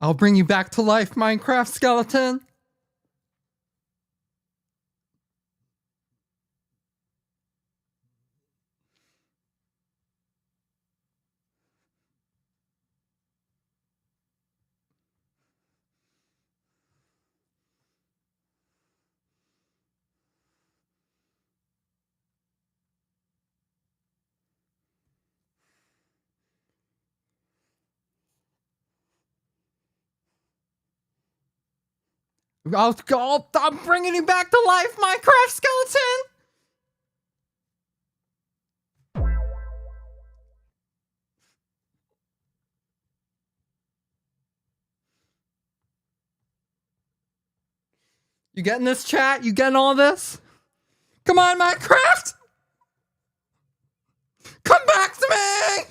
I'll bring you back to life, Minecraft skeleton. I'm bringing you back to life, Minecraft skeleton. You getting this, chat? You getting all this? Come on, Minecraft! Come back to me!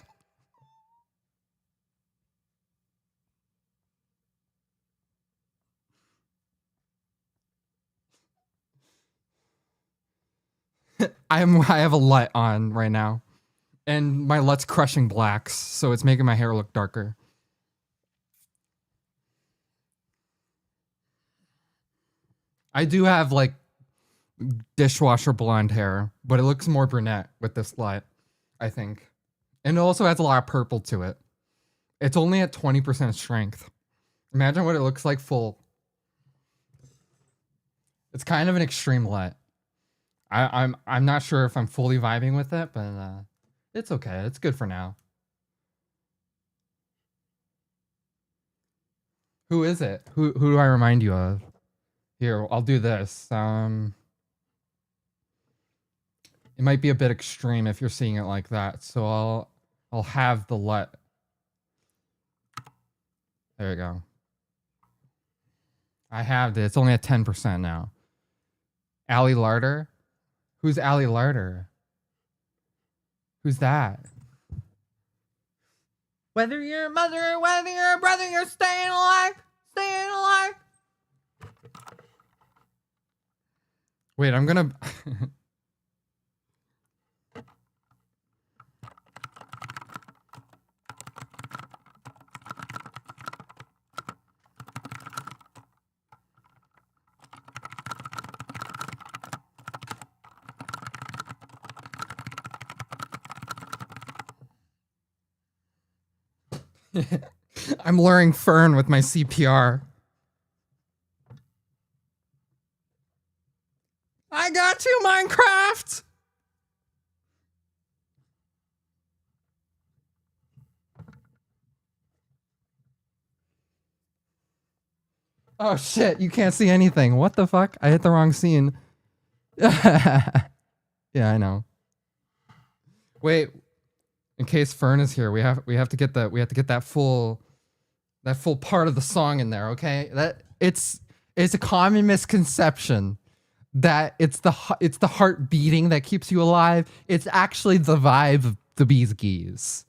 I have a LUT on right now. And my LUT's crushing blacks, so it's making my hair look darker. I do have, like, dishwasher blonde hair, but it looks more brunette with this LUT, I think. And it also has a lot of purple to it. It's only at 20% strength. Imagine what it looks like full. It's kind of an extreme LUT. I'm not sure if I'm fully vibing with it, but it's okay. It's good for now. Who is it? Who do I remind you of? Here, I'll do this. It might be a bit extreme if you're seeing it like that, so I'll have the LUT. There you go. I have it. It's only at 10% now. Allie Larder? Who's Allie Larder? Who's that? Whether you're a mother or whether you're a brother, you're staying alive. Staying alive. Wait, I'm gonna... I'm luring Fern with my CPR. I got you, Minecraft! Oh shit, you can't see anything. What the fuck? I hit the wrong scene. Yeah, I know. Wait, in case Fern is here, we have to get that full part of the song in there, okay? It's a common misconception that it's the heart beating that keeps you alive. It's actually the vibe of the bees geese.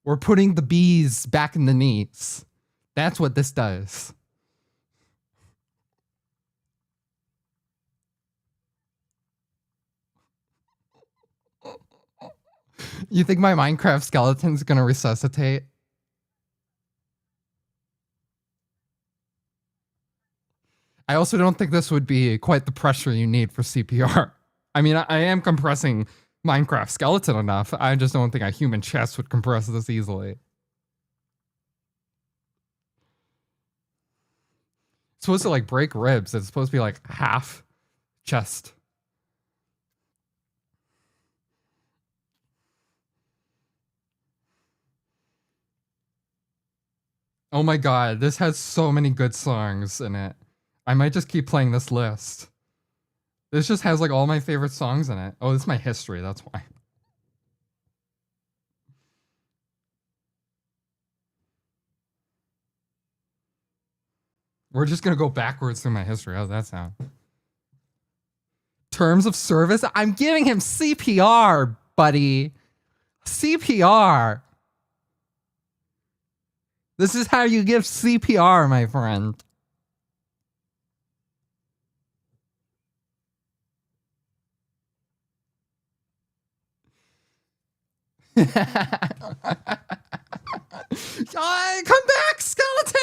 We're putting the bees back in the knees. That's what this does. You think my Minecraft skeleton's gonna resuscitate? I also don't think this would be quite the pressure you need for CPR. I mean, I am compressing Minecraft skeleton enough. I just don't think a human chest would compress this easily. It's supposed to like break ribs. It's supposed to be like half chest. Oh my god, this has so many good songs in it. I might just keep playing this list. This just has like all my favorite songs in it. Oh, this is my history, that's why. We're just gonna go backwards through my history. How's that sound? Terms of service? I'm giving him CPR, buddy. CPR. This is how you give CPR, my friend. Come back, skeleton!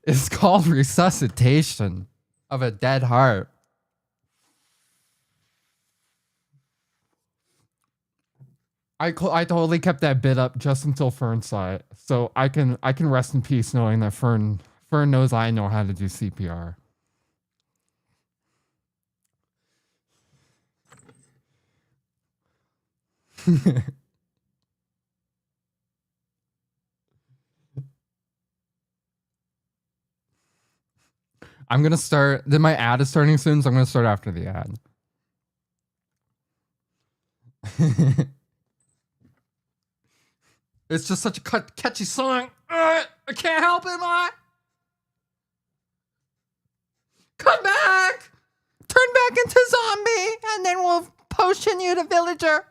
It's called resuscitation of a dead heart. I totally kept that bit up just until Fern saw it, so I can rest in peace knowing that Fern knows I know how to do CPR. I'm gonna start. Then my ad is starting soon, so I'm gonna start after the ad. It's just such a catchy song. I can't help it, Ma. Come back! Turn back into zombie, and then we'll potion you to villager.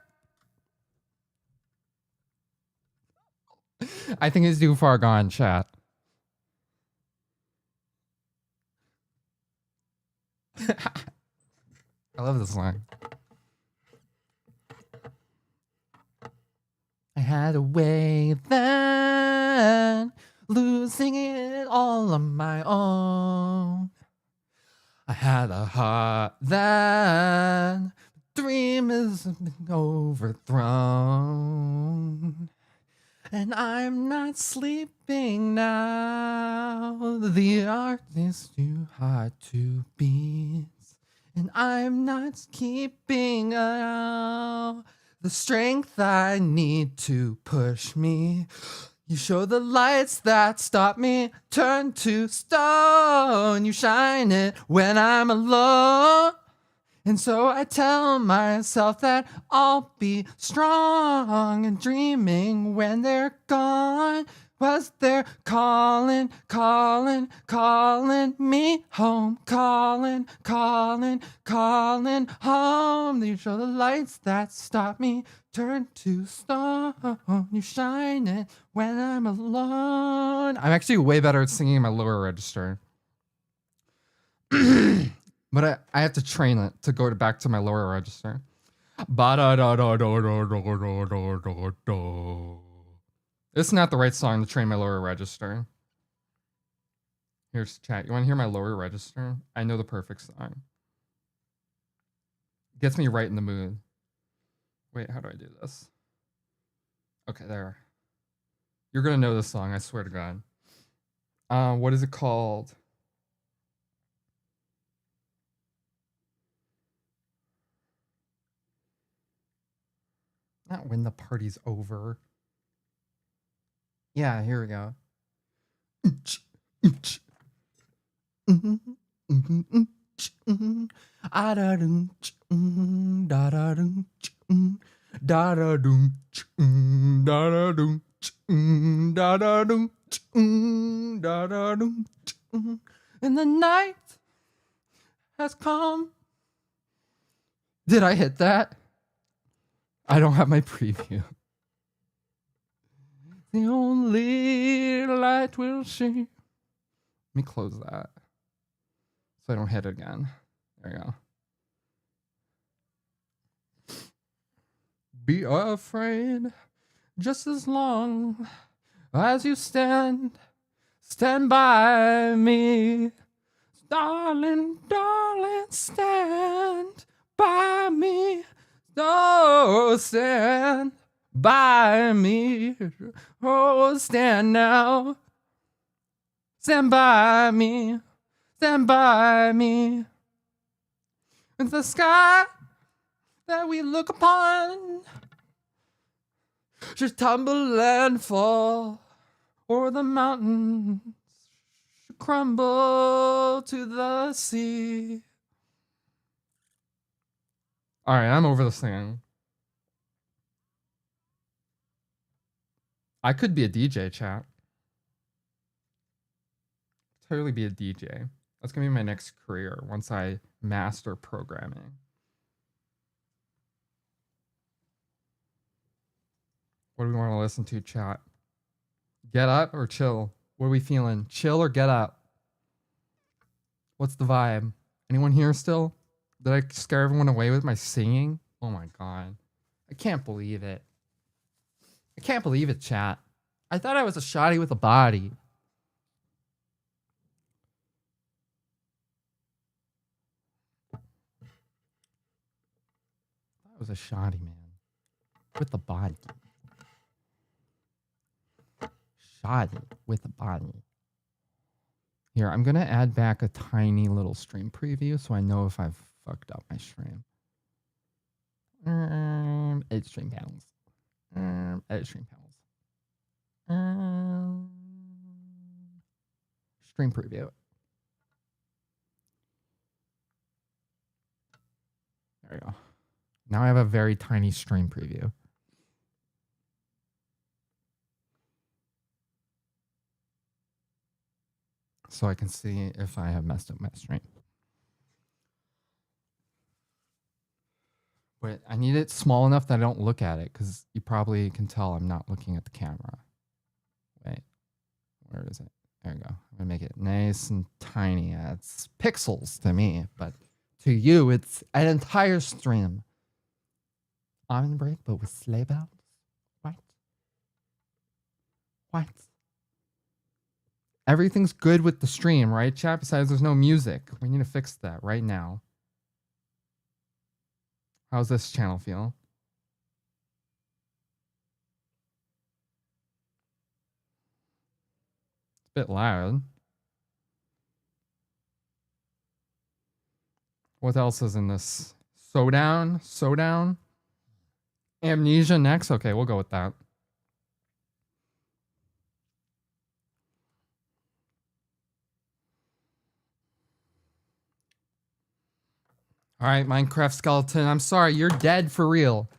I think it's too far gone, chat. I love this song. I had a way then, losing it all on my own. I had a heart then, dream is overthrown. And I'm not sleeping now. The art is too hard to beat. And I'm not keeping out the strength I need to push me. You show the lights that stop me, turn to stone. You shine it when I'm alone. And so I tell myself that I'll be strong and dreaming when they're gone. Was they're calling, calling, calling me home, calling, calling, calling home. You show the lights that stop me, turn to stone. You shine it when I'm alone. I'm actually way better at singing in my lower register. But I have to train it to go back to my lower register. It's not the right song to train my lower register. Here's chat. You want to hear my lower register? I know the perfect song. Gets me right in the mood. Wait, how do I do this? Okay, there. You're gonna know this song, I swear to God. What is it called? Not when the party's over. Yeah, here we go. And the night has come. Did I hit that? I don't have my preview. The only light will see. Let me close that so I don't hit it again. There you go. Be afraid just as long as you stand by me. Darling, darling, stand by me. Oh, stand by me. Oh, stand now. Stand by me. Stand by me. It's the sky that we look upon should tumble and fall, or the mountains should crumble to the sea. All right, I'm over the singing. I could be a DJ, chat. Totally be a DJ. That's gonna be my next career once I master programming. What do we want to listen to, chat? Get up or chill? What are we feeling? Chill or get up? What's the vibe? Anyone here still? Did I scare everyone away with my singing? Oh my God. I can't believe it. I can't believe it, chat. I thought I was a shoddy with a body. I was a shoddy man with a body. Shoddy with a body. Here, I'm going to add back a tiny little stream preview so I know if I've fucked up my stream. Edit stream panels. Edit stream panels. Stream preview. There we go. Now I have a very tiny stream preview. So I can see if I have messed up my stream. But I need it small enough that I don't look at it, because you probably can tell I'm not looking at the camera. Wait, where is it? There we go. I'm gonna make it nice and tiny. It's pixels to me, but to you, it's an entire stream. On break, but with sleigh bells? What? What? Everything's good with the stream, right, chat? Besides, there's no music. We need to fix that right now. How's this channel feel? It's a bit loud. What else is in this? Sodown? Sodown? Amnesia next? Okay, we'll go with that. All right, Minecraft skeleton. I'm sorry, you're dead for real.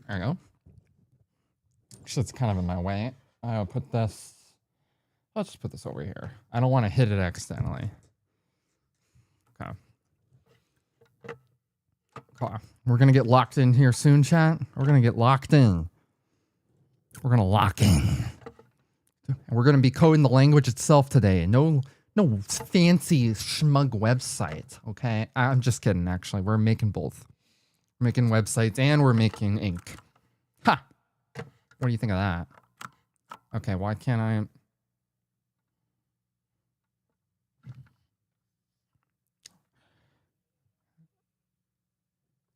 There we go. Actually, it's kind of in my way. I'll put this. I'll just put this over here. I don't want to hit it accidentally. Okay. Okay. We're going to get locked in here soon, chat. We're going to get locked in. We're going to lock in. And we're going to be coding the language itself today. No fancy schmug website, okay? I'm just kidding, actually. We're making both. We're making websites and we're making ink. Ha! What do you think of that? Okay, why can't I...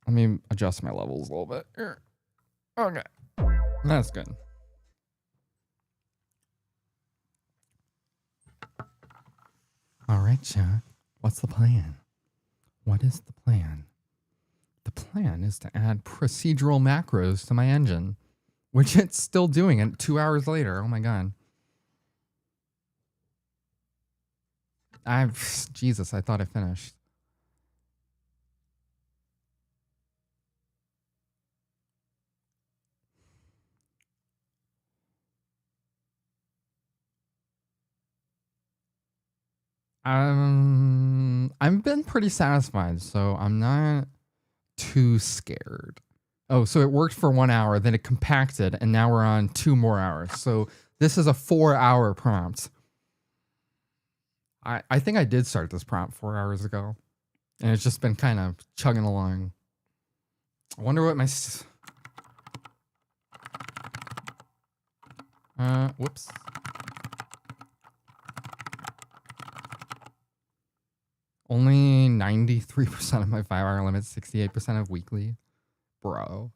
Let me adjust my levels a little bit here. Okay. That's good. All right, chat. What's the plan? What is the plan? The plan is to add procedural macros to my engine, which it's still doing it 2 hours later. Oh my god. Jesus, I thought I finished. I've been pretty satisfied, so I'm not too scared. Oh, so it worked for 1 hour, then it compacted, and now we're on 2 more hours. So this is a 4-hour prompt. I think I did start this prompt 4 hours ago, and it's just been kind of chugging along. I wonder what my... whoops. Only 93% of my 5-hour limit, 68% of weekly. Bro.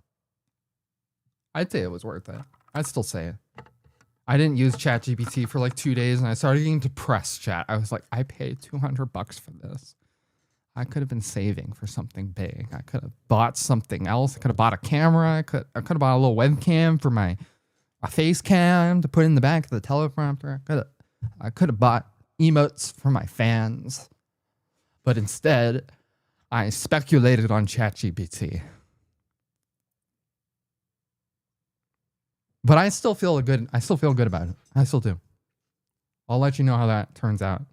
I'd say it was worth it. I'd still say it. I didn't use ChatGPT for like 2 days and I started getting depressed, chat. I was like, I paid $200 for this. I could have been saving for something big. I could have bought something else. I could have bought a camera. I could have bought a little webcam for my face cam to put in the back of the teleprompter. I could have bought emotes for my fans. But instead, I speculated on ChatGPT. But I still feel good about it. I still do. I'll let you know how that turns out.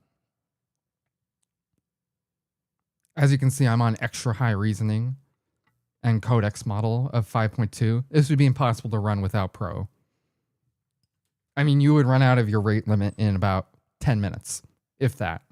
As you can see, I'm on extra high reasoning and codex model of 5.2. This would be impossible to run without Pro. I mean, you would run out of your rate limit in about 10 minutes, if that.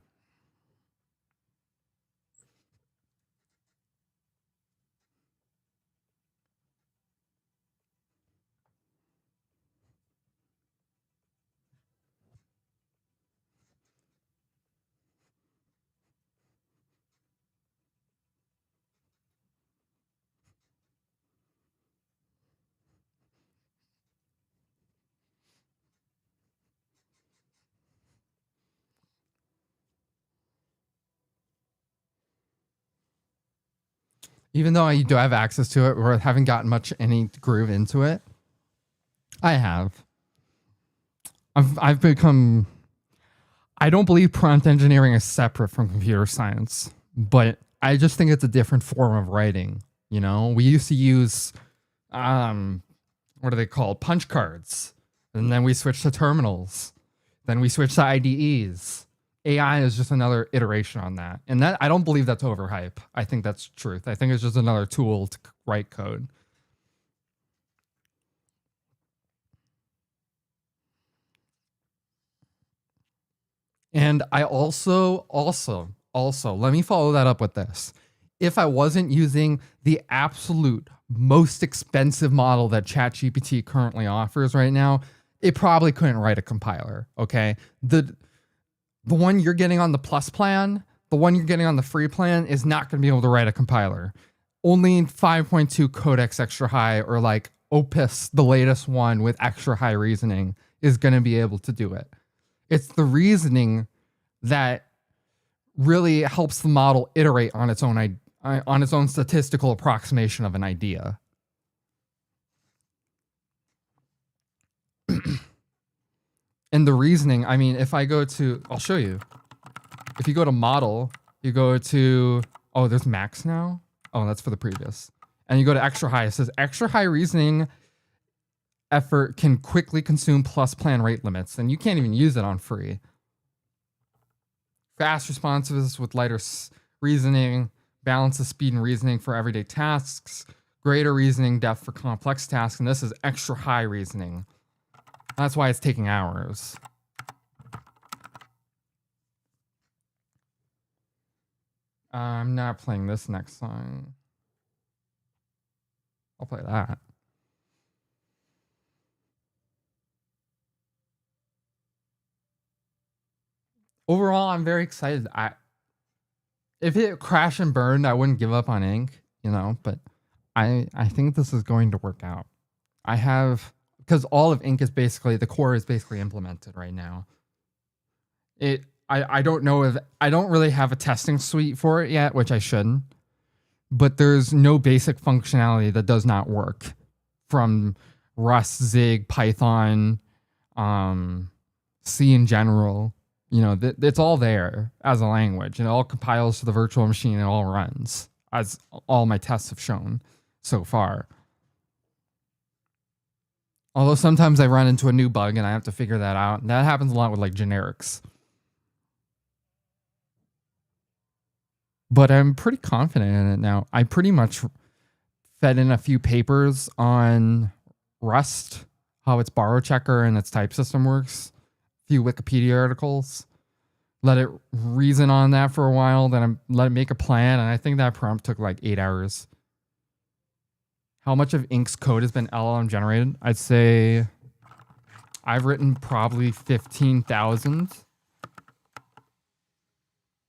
Even though I do have access to it, or I haven't gotten much any groove into it, I have. I've become. I don't believe prompt engineering is separate from computer science, but I just think it's a different form of writing. You know, we used to use, what are they called? Punch cards, and then we switched to terminals, then we switched to IDEs. AI is just another iteration on that. And that I don't believe that's overhype. I think that's truth. I think it's just another tool to write code. And I also, let me follow that up with this. If I wasn't using the absolute most expensive model that ChatGPT currently offers right now, it probably couldn't write a compiler, okay? The one you're getting on the plus plan, the one you're getting on the free plan is not going to be able to write a compiler. Only 5.2 codex extra high, or like Opus, the latest one with extra high reasoning, is going to be able to do it. It's the reasoning that really helps the model iterate on its own statistical approximation of an idea. And the reasoning, I mean, if I go to, I'll show you. If you go to model, you go to, oh, there's max now. Oh, that's for the previous. And you go to extra high. It says extra high reasoning effort can quickly consume plus plan rate limits. And you can't even use it on free. Fast responsiveness with lighter reasoning, balance of speed and reasoning for everyday tasks, greater reasoning depth for complex tasks. And this is extra high reasoning. That's why it's taking hours. I'm not playing this next song. I'll play that. Overall, I'm very excited. If it crashed and burned, I wouldn't give up on Ink, you know, but I think this is going to work out. I have, because all of Ink is basically, the core is basically implemented right now. I don't know if, I don't really have a testing suite for it yet, which I shouldn't, but there's no basic functionality that does not work from Rust, Zig, Python, C in general. You know, it's all there as a language, and it all compiles to the virtual machine and it all runs, as all my tests have shown so far. Although sometimes I run into a new bug and I have to figure that out. And that happens a lot with like generics. But I'm pretty confident in it now. I pretty much fed in a few papers on Rust, how its borrow checker and its type system works. A few Wikipedia articles. Let it reason on that for a while. Then I let it make a plan. And I think that prompt took like 8 hours. How much of Ink's code has been LLM generated? I'd say I've written probably 15,000.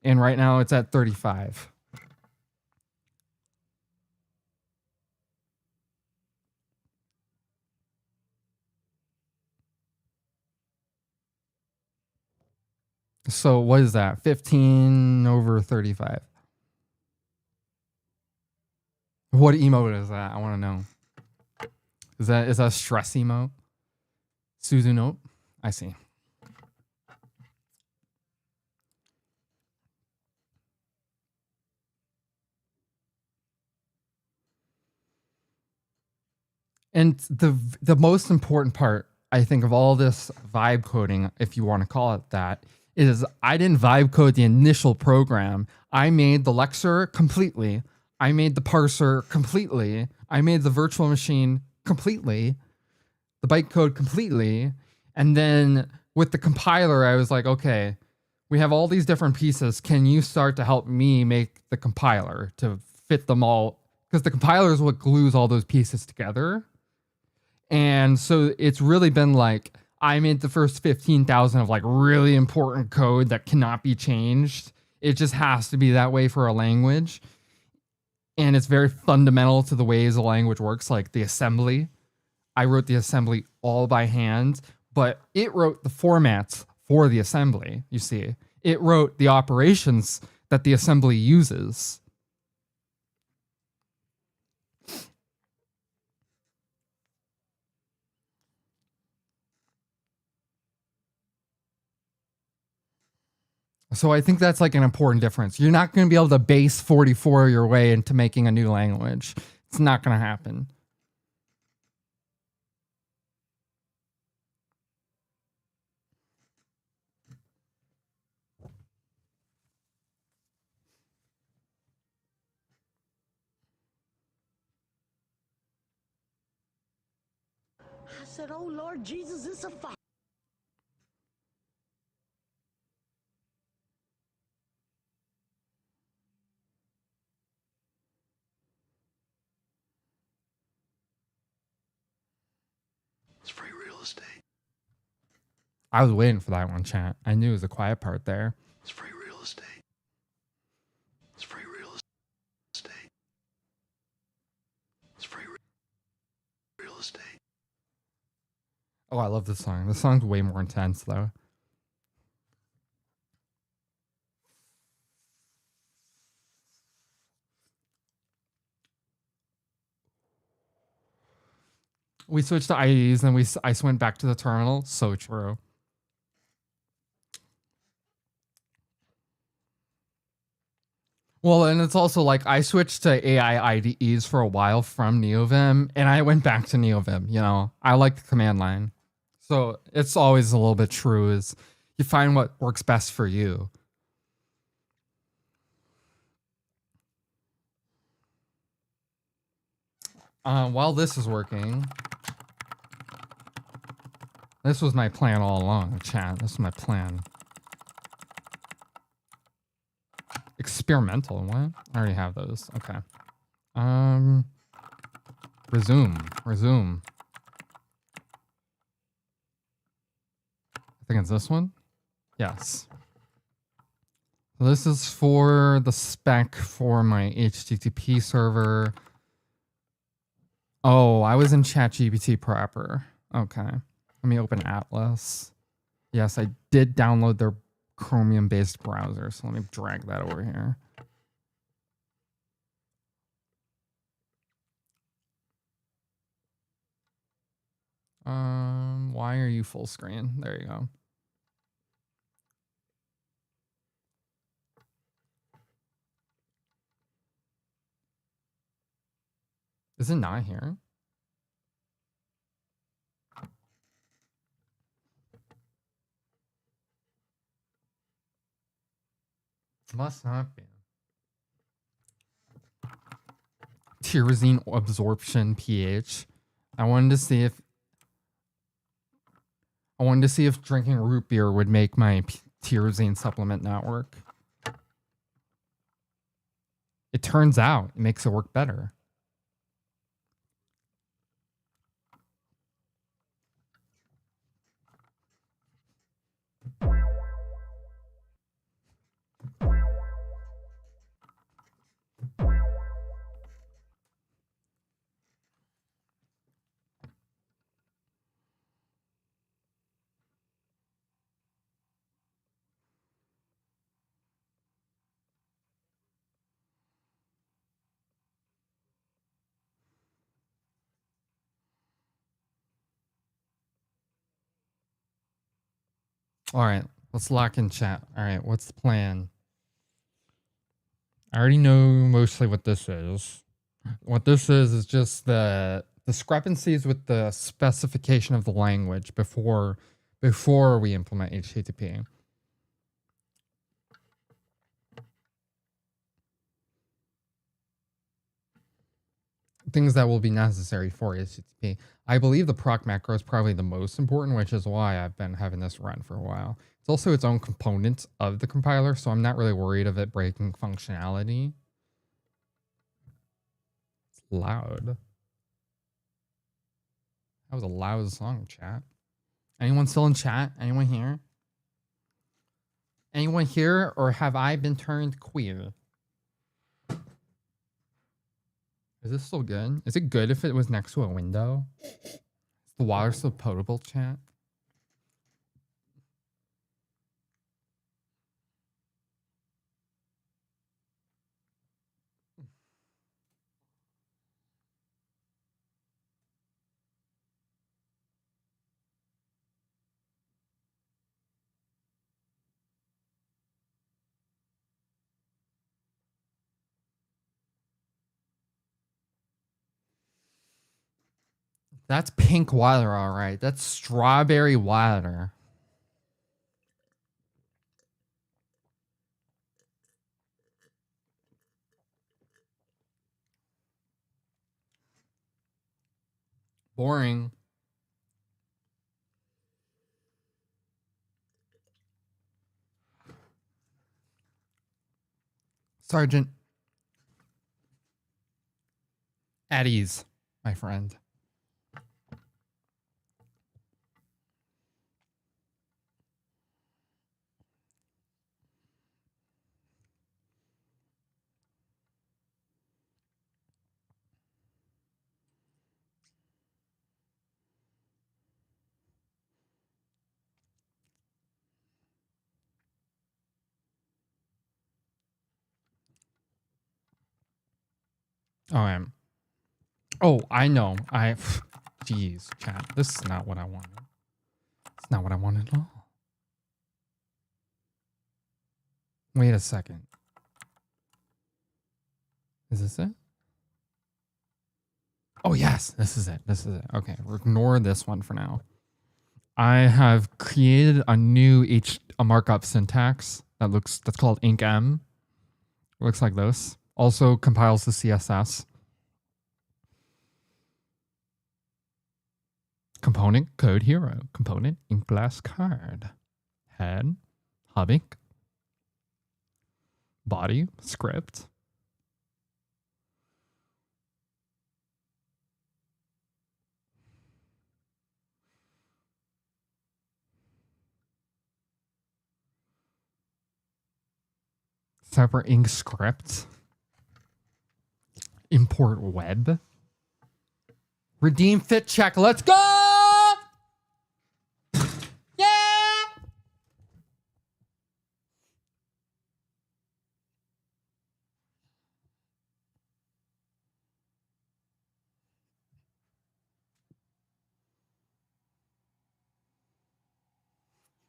And right now it's at 35. So what is that? 15 over 35. What emote is that? I want to know. Is that a stress emote? Suzu note? I see. And the most important part, I think, of all this vibe coding, if you want to call it that, is I didn't vibe code the initial program. I made the lexer completely. I made the parser completely. I made the virtual machine completely, the bytecode completely. And then with the compiler, I was like, okay, we have all these different pieces. Can you start to help me make the compiler to fit them all? Because the compiler is what glues all those pieces together. And so it's really been like, I made the first 15,000 of like really important code that cannot be changed. It just has to be that way for a language. And it's very fundamental to the ways a language works, like the assembly. I wrote the assembly all by hand, but it wrote the formats for the assembly, you see. It wrote the operations that the assembly uses. So I think that's like an important difference. You're not going to be able to base 44 your way into making a new language. It's not going to happen. I said, oh Lord Jesus, it's a fire. It's free real estate. I was waiting for that one, chat. I knew it was a quiet part there. It's free real estate. It's free real estate. It's free real estate. Oh, I love this song. This song's way more intense, though. We switched to IDs and I went back to the terminal. So true. Well, and it's also like I switched to AI IDEs for a while from NeoVim, and I went back to NeoVim. You know, I like the command line. So it's always a little bit true is you find what works best for you. While this is working, this was my plan all along, chat. This is my plan. Experimental, what? I already have those. Okay. Resume. I think it's this one. Yes. So this is for the spec for my HTTP server. Oh, I was in ChatGPT proper. Okay. Let me open Atlas. Yes, I did download their Chromium-based browser, so let me drag that over here. Why are you full screen? There you go. Is it not here? Must not be. Tyrosine absorption pH. I wanted to see if drinking root beer would make my tyrosine supplement not work. It turns out it makes it work better. All right, let's lock in chat. All right, what's the plan? I already know mostly what this is. What this is just that discrepancies with the specification of the language before we implement HTTP. Things that will be necessary for HTTP. I believe the proc macro is probably the most important, which is why I've been having this run for a while. It's also its own component of the compiler, so I'm not really worried of it breaking functionality. It's loud. That was a loud song, chat. Anyone still in chat? Anyone here? Anyone here, or have I been turned queer? Is this still good? Is it good if it was next to a window? Is the water still potable, chat? That's pink water, all right. That's strawberry water. Boring. Sergeant. At ease, my friend. Oh, I know. Jeez, chat. This is not what I wanted. It's not what I wanted at all. Wait a second. Is this it? Oh, yes. This is it. This is it. Okay. Ignore this one for now. I have created a new a markup syntax that's called IncM. Looks like this. Also compiles the CSS. Component code hero. Component ink glass card. Head. Hub ink. Body. Script. Separate ink script. Import web. Redeem fit check. Let's go! Yeah!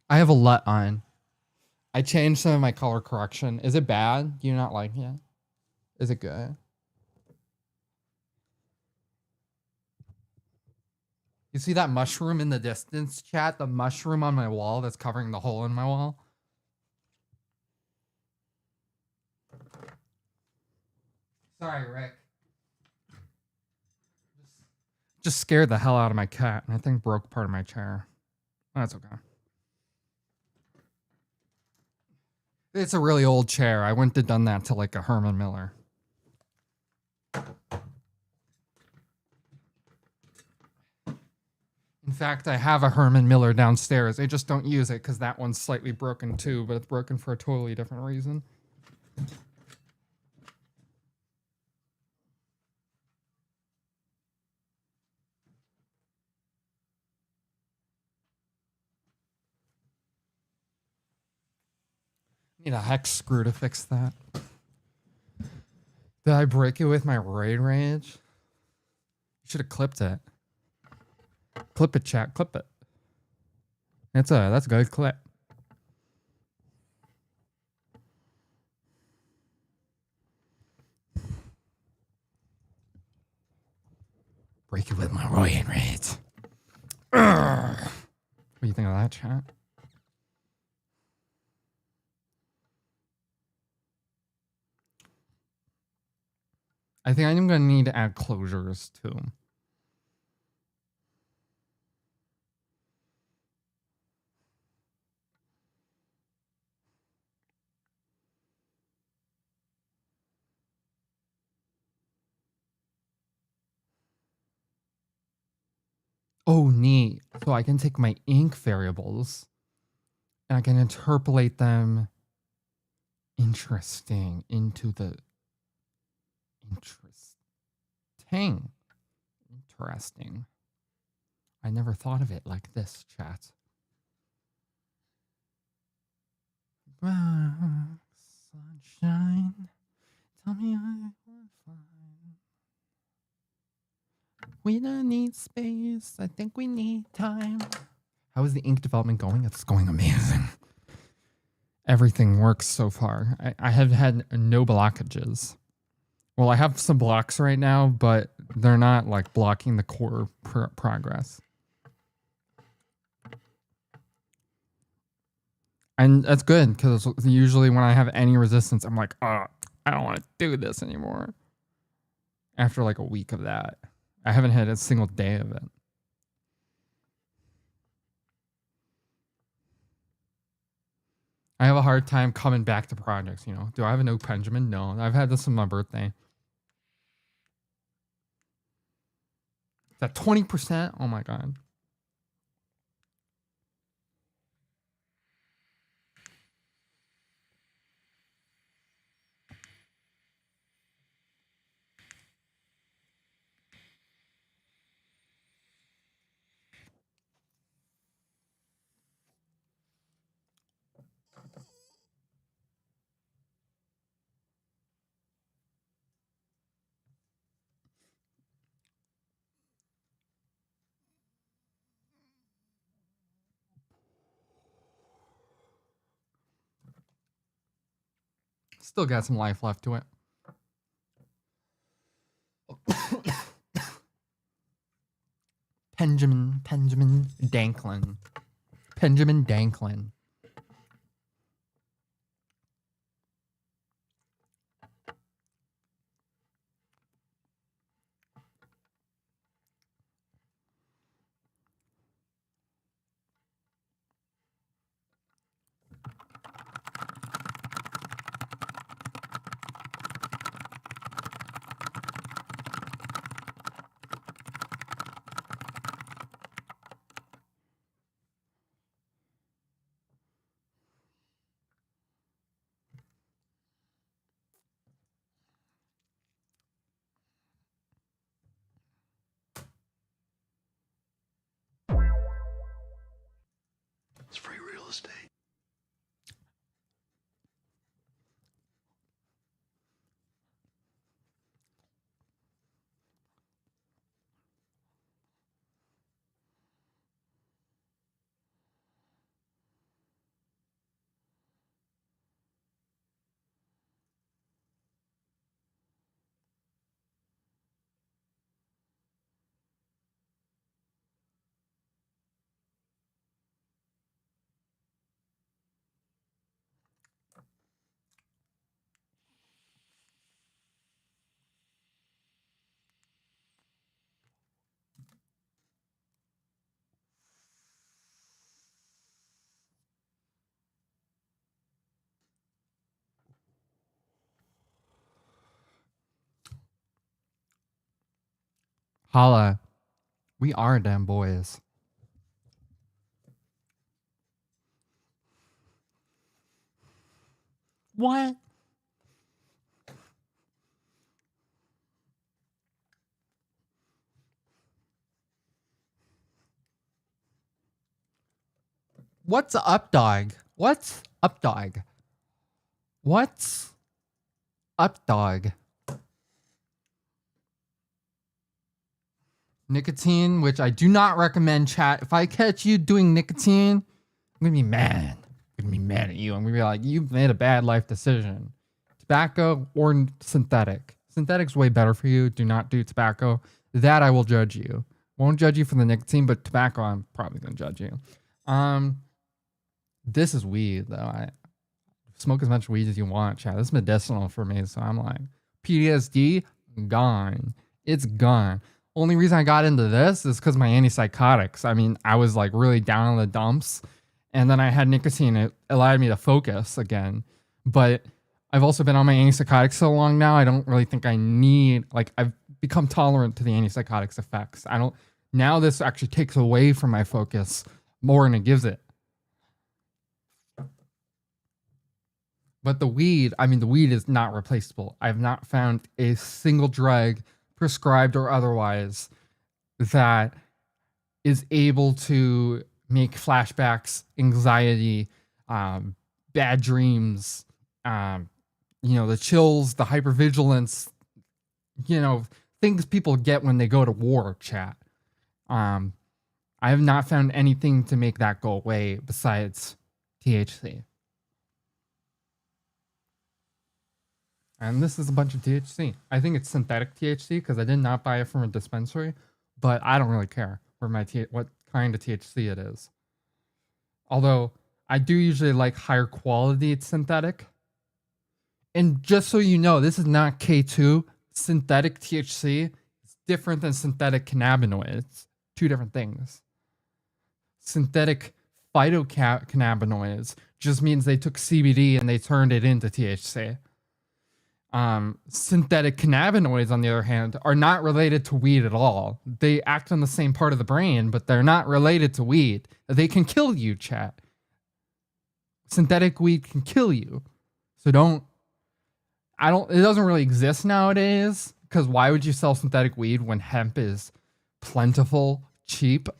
I have a LUT on. I changed some of my color correction. Is it bad? Do you not like it? Is it good? You see that mushroom in the distance, chat? The mushroom on my wall that's covering the hole in my wall? Sorry, Rick. Just scared the hell out of my cat, and I think broke part of my chair. That's okay. It's a really old chair. I wouldn't have done that to like a Herman Miller. In fact, I have a Herman Miller downstairs. I just don't use it because that one's slightly broken too, but it's broken for a totally different reason. Need a hex screw to fix that. Did I break it with my raid rage? You should have clipped it. Clip it, chat. Clip it. That's a good clip. Break it with my royal rate. What do you think of that, chat? I think I'm gonna need to add closures too. Oh, neat. So I can take my ink variables and I can interpolate them interesting into the interesting. Interesting. I never thought of it like this, chat. Sunshine, tell me I will find. We don't need space. I think we need time. How is the ink development going? It's going amazing. Everything works so far. I have had no blockages. Well, I have some blocks right now, but they're not like blocking the core progress. And that's good because usually when I have any resistance, I'm like, oh, I don't want to do this anymore. After like a week of that, I haven't had a single day of it. I have a hard time coming back to projects, you know. Do I have a no Benjamin? No. I've had this on my birthday. Is that 20%? Oh my God. Still got some life left to it. Benjamin Danklin. Benjamin Danklin. It's free real estate. Holla. We are damn boys. What? What's up, dog? What's up, dog? What's up, dog? Nicotine, which I do not recommend, chat. If I catch you doing nicotine, I'm gonna be mad. I'm gonna be mad at you. I'm gonna be like, you've made a bad life decision. Tobacco or synthetic. Synthetic's way better for you. Do not do tobacco. That I will judge you. Won't judge you for the nicotine, but tobacco, I'm probably gonna judge you. This is weed though. I smoke as much weed as you want, chat. This is medicinal for me, so I'm like, PTSD gone. It's gone. Only reason I got into this is because my antipsychotics. I mean, I was like really down in the dumps, and then I had nicotine. It allowed me to focus again. But I've also been on my antipsychotics so long now, I don't really think I need, like, I've become tolerant to the antipsychotics effects. I don't, now this actually takes away from my focus more than it gives it. But the weed, I mean, the weed is not replaceable. I've not found a single drug, prescribed or otherwise, that is able to make flashbacks, anxiety, bad dreams, the chills, the hypervigilance, things people get when they go to war, chat. I have not found anything to make that go away besides THC. And this is a bunch of THC. I think it's synthetic THC because I did not buy it from a dispensary, but I don't really care what kind of THC it is. Although I do usually like higher quality synthetic. And just so you know, this is not K2. Synthetic THC is different than synthetic cannabinoids. Two different things. Synthetic phytocannabinoids just means they took CBD and they turned it into THC. Synthetic cannabinoids, on the other hand, are not related to weed at all. They act on the same part of the brain, but they're not related to weed. They can kill you, chat. Synthetic weed can kill you. So it doesn't really exist nowadays, because why would you sell synthetic weed when hemp is plentiful, cheap?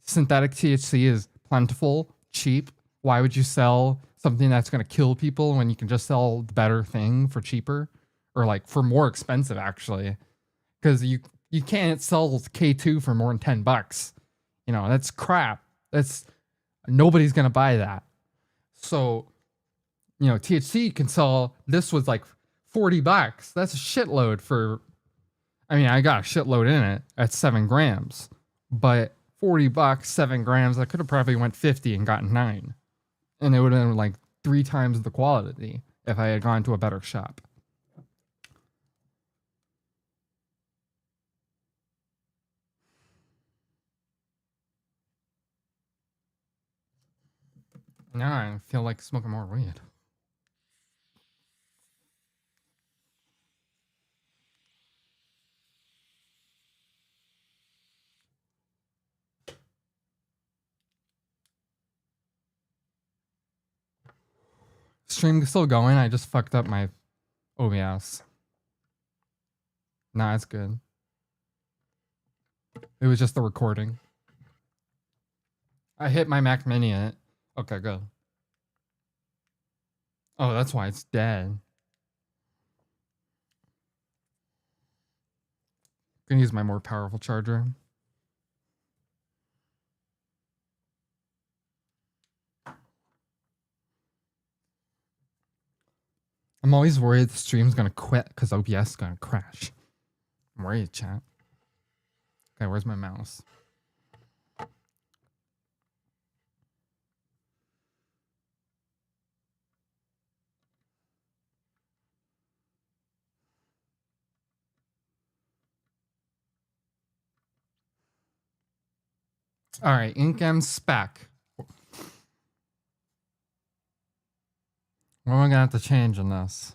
Synthetic THC is plentiful, cheap. Why would you sell something that's going to kill people when you can just sell the better thing for cheaper, or like for more expensive, actually? Because you can't sell K2 for more than $10. That's crap. Nobody's going to buy that. So, THC can sell, this was like $40. That's a shitload I got a shitload in it at 7 grams, but $40, 7 grams, I could have probably went 50 and gotten 9. And it would have been like 3 times the quality if I had gone to a better shop. Now I feel like smoking more weed. Stream still going. I just fucked up my OBS. Nah, it's good. It was just the recording. I hit my Mac Mini in it. Okay, good. Oh, that's why it's dead. Gonna use my more powerful charger. I'm always worried the stream's gonna quit because OBS is gonna crash. I'm worried, chat. Okay, where's my mouse? All right, Inkm spec. What am I gonna have to change in this?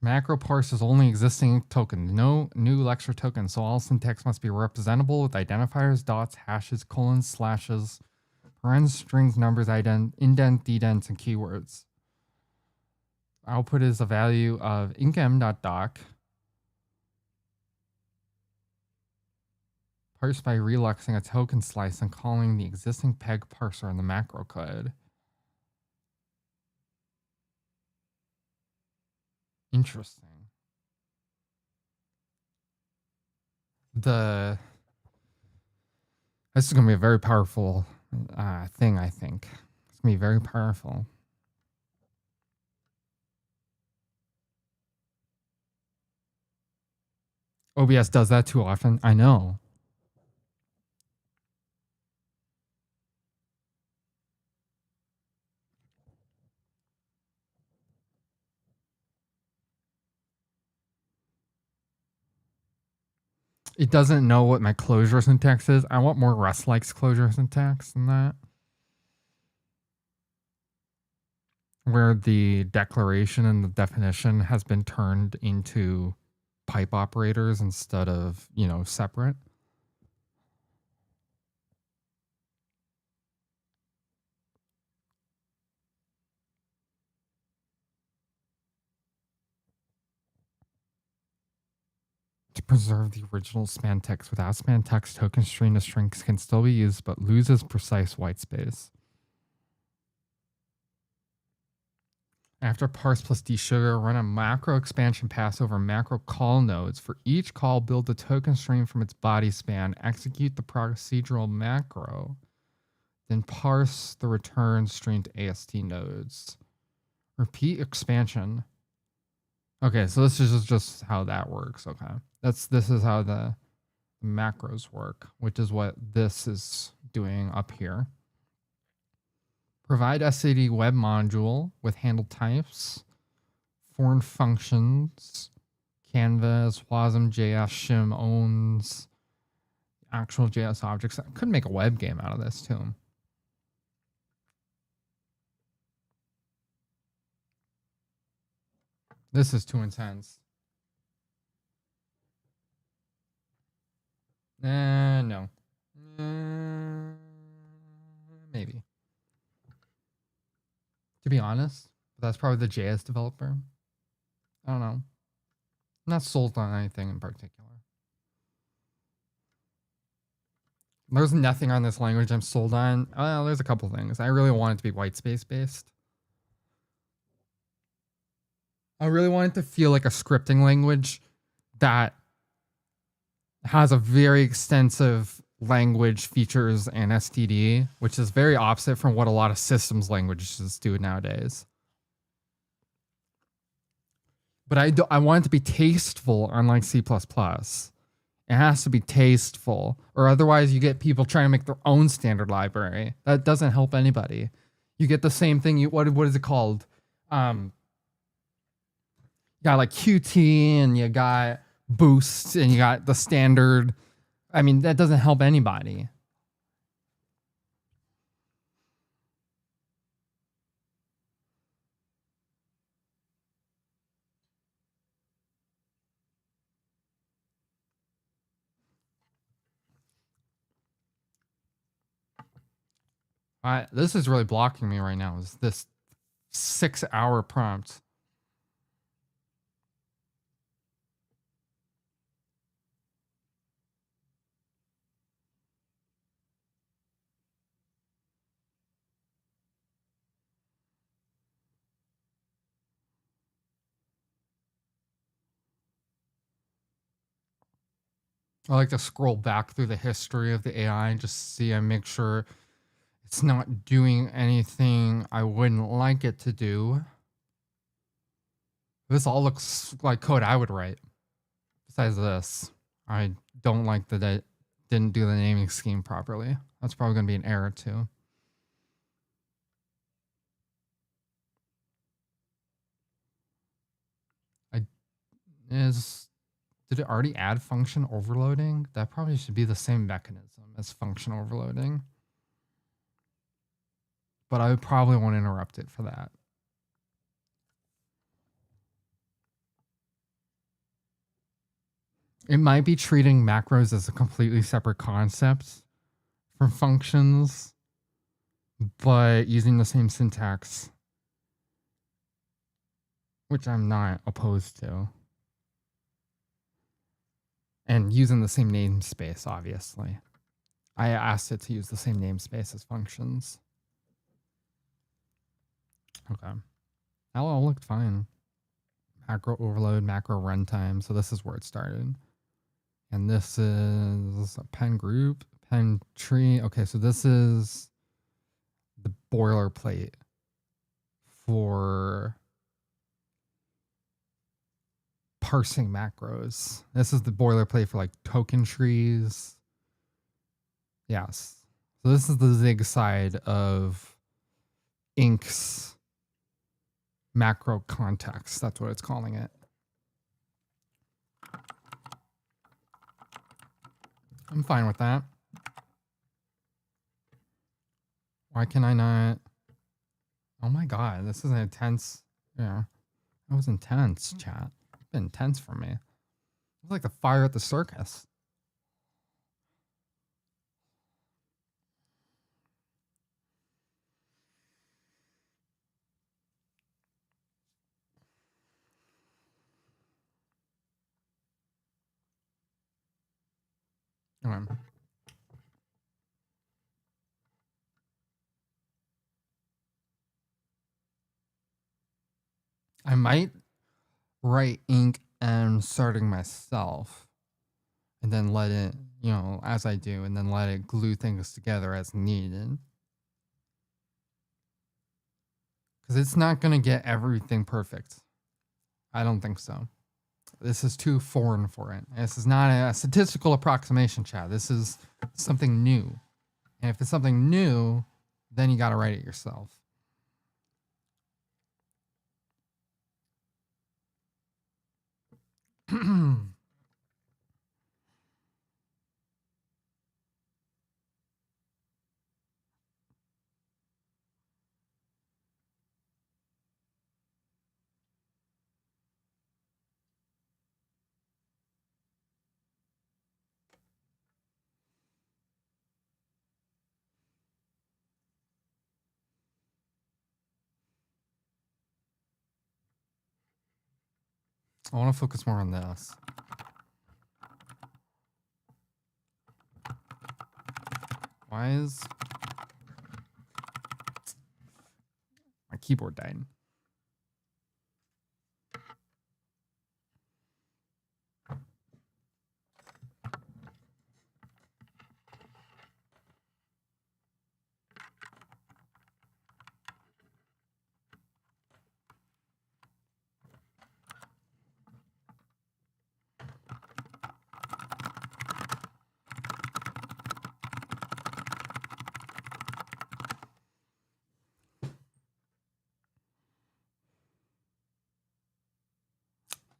Macro parses only existing token. No new lecture token. So all syntax must be representable with identifiers, dots, hashes, colons, slashes, parens, strings, numbers, indent, dedents, and keywords. Output is a value of inkm.doc. Parse by reluxing a token slice and calling the existing peg parser in the macro code. Interesting. This is going to be a very powerful thing, I think. It's going to be very powerful. OBS does that too often. I know. It doesn't know what my closure syntax is. I want more Rust-like closure syntax than that. Where the declaration and the definition has been turned into pipe operators instead of, separate. To preserve the original span text. Without span text, token string to strings can still be used, but loses precise white space. After parse plus desugar, run a macro expansion pass over macro call nodes. For each call, build the token string from its body span, execute the procedural macro, then parse the return string to AST nodes. Repeat expansion. Okay, so this is just how that works. Okay, this is how the macros work, which is what this is doing up here. Provide SHADY web module with handle types, foreign functions, Canvas, Wasm.js, shim owns actual JS objects. I could make a web game out of this too. This is too intense. No. Maybe. To be honest, that's probably the JS developer. I don't know. I'm not sold on anything in particular. There's nothing on this language I'm sold on. There's a couple things. I really want it to be white space based. I really want it to feel like a scripting language that has a very extensive language features and STD, which is very opposite from what a lot of systems languages do nowadays. But I want it to be tasteful, unlike C++. It has to be tasteful, or otherwise you get people trying to make their own standard library. That doesn't help anybody. You get the same thing. What is it called? You got like Qt and you got Boost and you got the standard. I mean, that doesn't help anybody. This is really blocking me right now. Is this 6-hour prompt? I like to scroll back through the history of the AI and just see and make sure it's not doing anything I wouldn't like it to do. This all looks like code I would write. Besides this, I don't like that I didn't do the naming scheme properly. That's probably going to be an error too. Did it already add function overloading? That probably should be the same mechanism as function overloading. But I would probably want to interrupt it for that. It might be treating macros as a completely separate concept from functions, but using the same syntax, which I'm not opposed to. And using the same namespace, obviously. I asked it to use the same namespace as functions. Okay. That all looked fine. Macro overload, macro runtime. So this is where it started. And this is a pen group, pen tree. Okay, so this is the boilerplate for parsing macros. This is the boilerplate for like token trees. Yes. So this is the zig side of Ink's macro context. That's what it's calling it. I'm fine with that. Why can I not? Oh my God, this is an intense. Yeah, that was intense, chat. It's been intense for me. It was like the fire at the circus. Okay. I might write ink and starting myself and then let it, as I do, and then let it glue things together as needed. Because it's not going to get everything perfect. I don't think so. This is too foreign for it. This is not a statistical approximation, chat. This is something new. And if it's something new, then you got to write it yourself. I want to focus more on this. Why is my keyboard dying?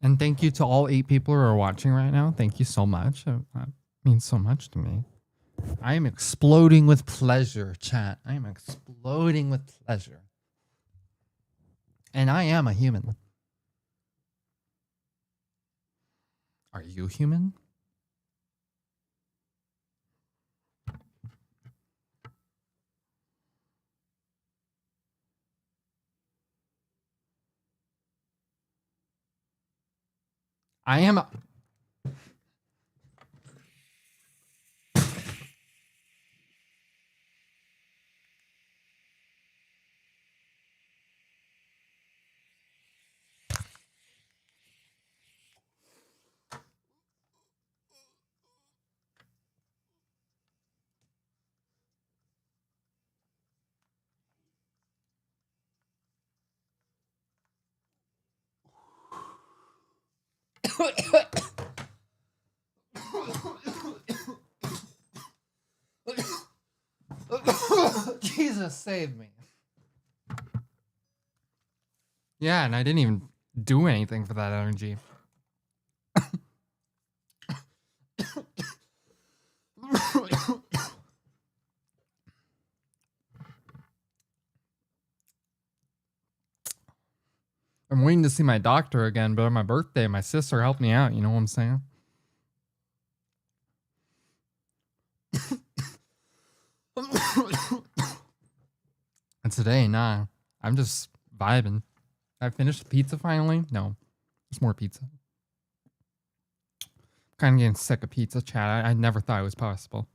And thank you to all 8 people who are watching right now. Thank you so much. That means so much to me. I am exploding with pleasure, chat. I am exploding with pleasure. And I am a human. Are you human? I am. Jesus, save me. Yeah, and I didn't even do anything for that energy. I'm waiting to see my doctor again, but on my birthday, my sister helped me out. You know what I'm saying? And today, nah. I'm just vibing. I finished the pizza finally. No, there's more pizza. Kind of getting sick of pizza, chat. I never thought it was possible.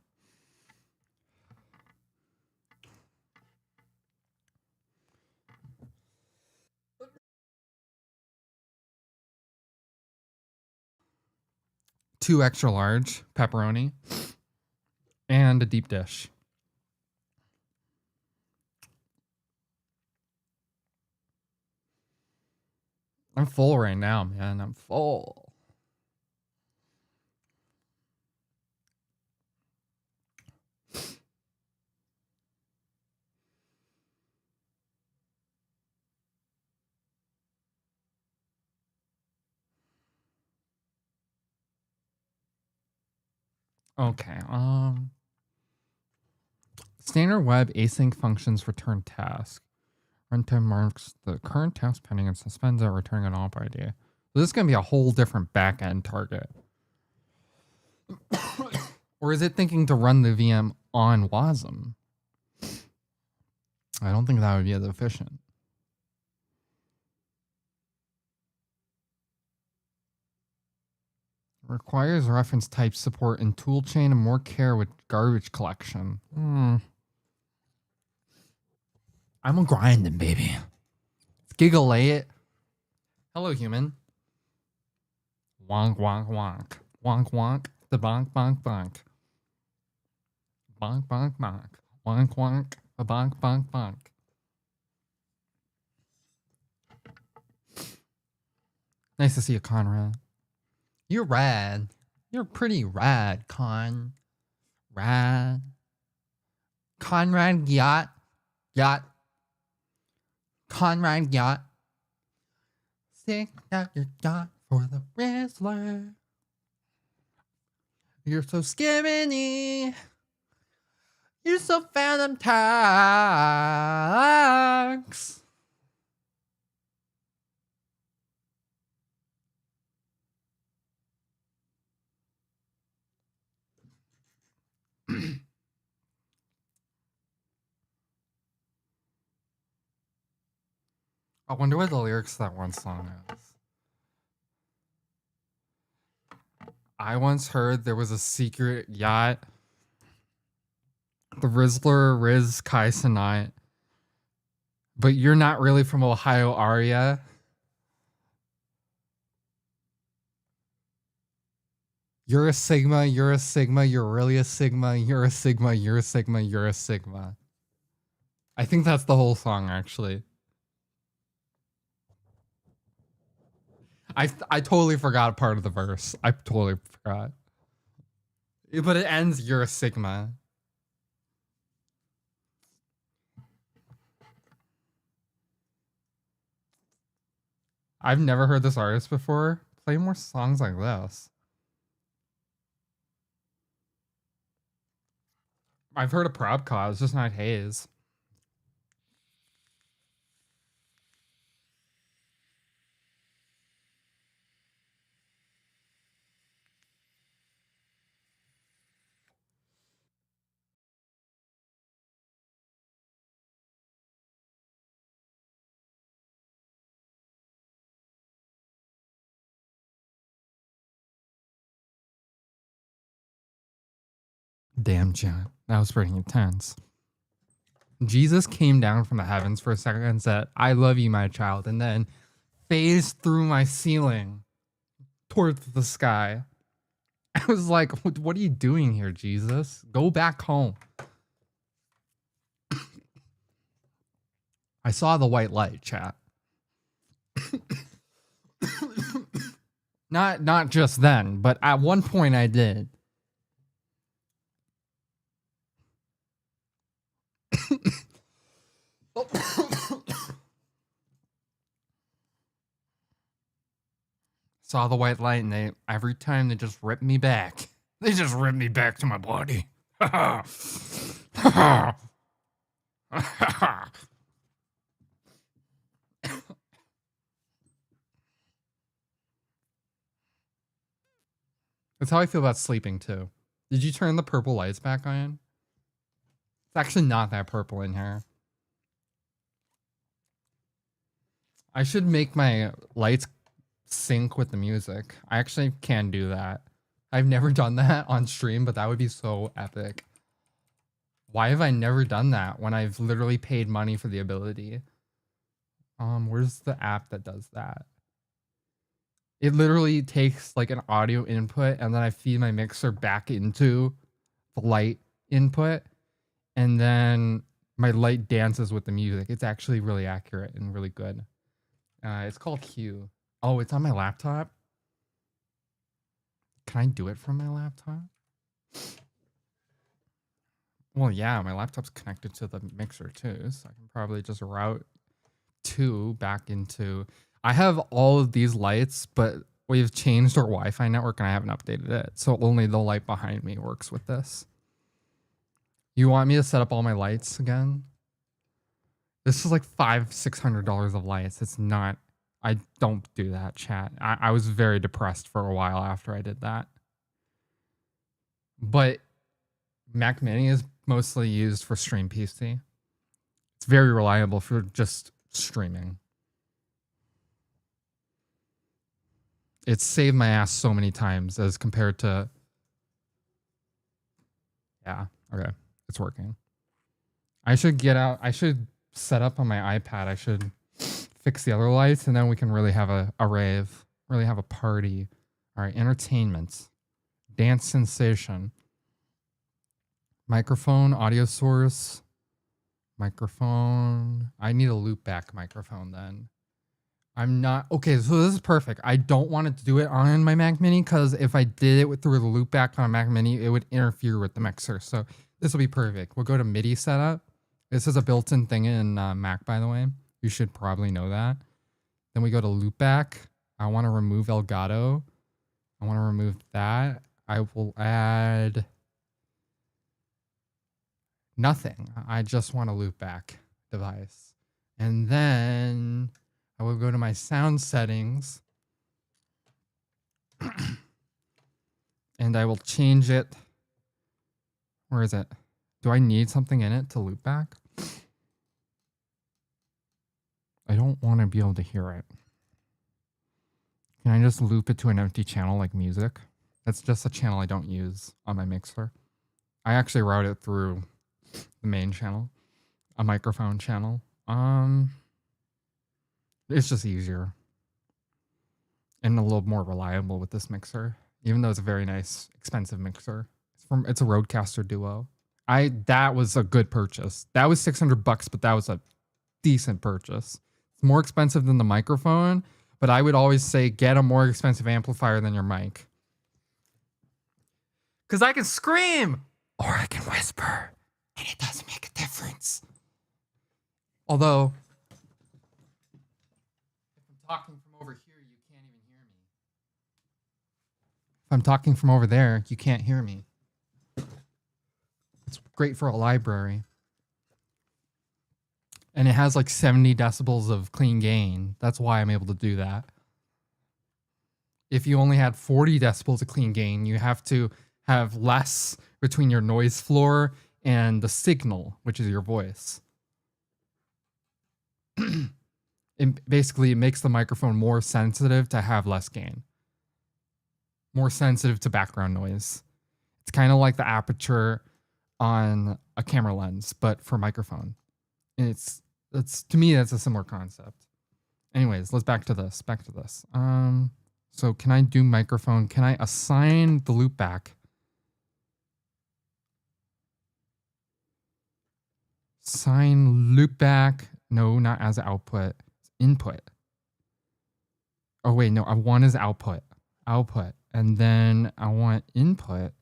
Two extra large pepperoni and a deep dish. I'm full right now, man. I'm full. Okay. Standard web async functions return task. Runtime marks the current task pending and suspends it, returning an op ID. So this is going to be a whole different backend target. Or is it thinking to run the VM on WASM? I don't think that would be as efficient. Requires reference type support in toolchain and more care with garbage collection. I'm a grinding, baby. Giggle Hello, human. Wonk, wonk, wonk. Wonk, wonk. The bonk, bonk, bonk. Bonk, bonk, bonk. Wonk, wonk. A bonk, bonk, bonk. Nice to see you, Conrad. You're rad. You're pretty rad, Con. Rad. Conrad Yacht. Yacht. Conrad Yacht. Stick out your yacht for the Rizzler. You're so skimminy. You're so Phantom Tax. I wonder what the lyrics to that one song is. I once heard there was a secret yacht. The Rizzler Riz Kai Sanai. But you're not really from Ohio, are ya? You're a Sigma, you're a Sigma, you're really a Sigma, you're a Sigma, you're a Sigma, you're a Sigma. I think that's the whole song, actually. I totally forgot part of the verse. I totally forgot. But it ends, you're a Sigma. I've never heard this artist before. Play more songs like this. I've heard of Prob Cause, just not Haze. Damn, John. That was pretty intense. Jesus came down from the heavens for a second and said, I love you, my child, and then phased through my ceiling towards the sky. I was like, what are you doing here, Jesus? Go back home. I saw the white light, chat. Not just then, but at one point I did. Saw the white light, and every time they just ripped me back. They just ripped me back to my body. That's how I feel about sleeping too. Did you turn the purple lights back on? It's actually not that purple in here. I should make my lights sync with the music. I actually can do that. I've never done that on stream, but that would be so epic. Why have I never done that when I've literally paid money for the ability? Where's the app that does that? It literally takes like an audio input and then I feed my mixer back into the light input and then my light dances with the music. It's actually really accurate and really good. It's called Q. Oh, it's on my laptop? Can I do it from my laptop? Well, yeah, my laptop's connected to the mixer too, so I can probably just route 2 back into... I have all of these lights, but we've changed our Wi-Fi network and I haven't updated it. So only the light behind me works with this. You want me to set up all my lights again? This is like $600 of lights. It's not, I don't do that, chat. I was very depressed for a while after I did that. But Mac Mini is mostly used for stream PC. It's very reliable for just streaming. It's saved my ass so many times as compared to... Yeah, okay. It's working. I should get out. I should set up on my iPad. I should fix the other lights and then we can really have a rave. Really have a party. All right, entertainment. Dance sensation. Microphone, audio source. Microphone. I need a loop back microphone then. I'm not... Okay, so this is perfect. I don't want to do it on my Mac Mini because if I did it through the loop back on a Mac Mini, it would interfere with the mixer. So this will be perfect. We'll go to MIDI setup. This is a built-in thing in Mac, by the way. You should probably know that. Then we go to loopback. I want to remove Elgato. I want to remove that. I will add nothing. I just want a loopback device. And then I will go to my sound settings. And I will change it. Where is it? Do I need something in it to loop back? I don't want to be able to hear it. Can I just loop it to an empty channel like music? That's just a channel I don't use on my mixer. I actually route it through the main channel, a microphone channel. It's just easier and a little more reliable with this mixer, even though it's a very nice, expensive mixer. It's a Rodecaster Duo. That was a good purchase. That was $600, but that was a decent purchase. It's more expensive than the microphone, but I would always say get a more expensive amplifier than your mic. Because I can scream or I can whisper, and it doesn't make a difference. Although, if I'm talking from over here, you can't even hear me. If I'm talking from over there, you can't hear me. It's great for a library. And it has like 70 decibels of clean gain. That's why I'm able to do that. If you only had 40 decibels of clean gain, you have to have less between your noise floor and the signal, which is your voice. Basically, it makes the microphone more sensitive to have less gain. More sensitive to background noise. It's kind of like the aperture on a camera lens, but for microphone. And it's to me, that's a similar concept. Anyways, let's back to this. So can I do microphone? Can I assign the loop back? Assign loop back. No, not as output. Input. Oh wait, no. I want is output. Output. And then I want input.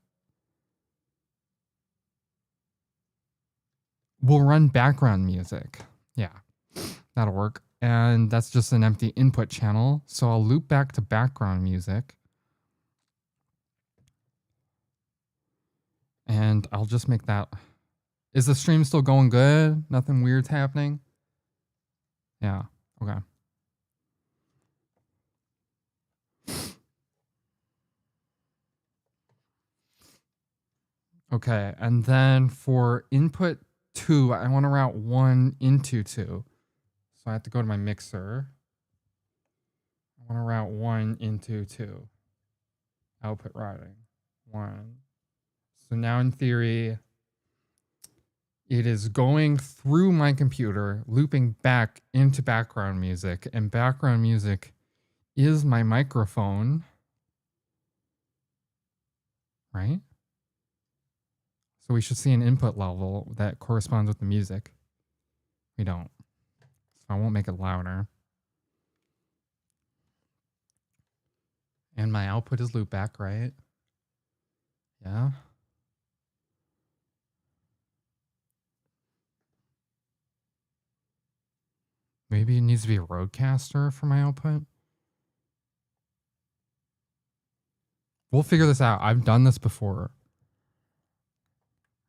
We'll run background music. Yeah, that'll work. And that's just an empty input channel. So I'll loop back to background music. And I'll just make that. Is the stream still going good? Nothing weird's happening? Yeah, okay. Okay, and then for input 2, I want to route 1 into 2. So I have to go to my mixer. I want to route 1 into 2. Output routing. 1. So now in theory, it is going through my computer, looping back into background music, and background music is my microphone, right? So we should see an input level that corresponds with the music. We don't. So I won't make it louder. And my output is loopback, right? Yeah. Maybe it needs to be a Rodecaster for my output. We'll figure this out. I've done this before.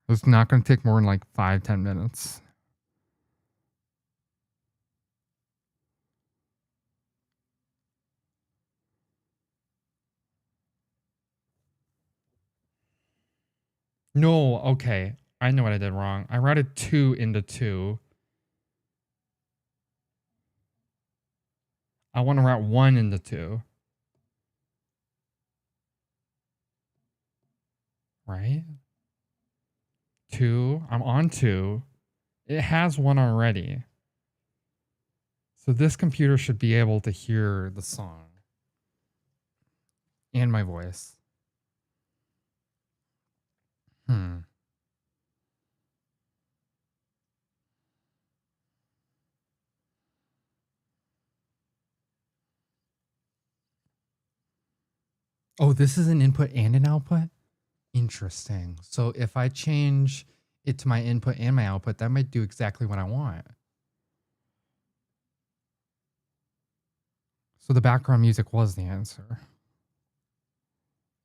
It's not going to take more than like 5-10 minutes. No, okay. I know what I did wrong. I routed 2 into 2. I want to route 1 into 2. Right? 2. I'm on 2. It has 1 already. So this computer should be able to hear the song. And my voice. Oh, this is an input and an output? Interesting. So if I change it to my input and my output, that might do exactly what I want. So the background music was the answer.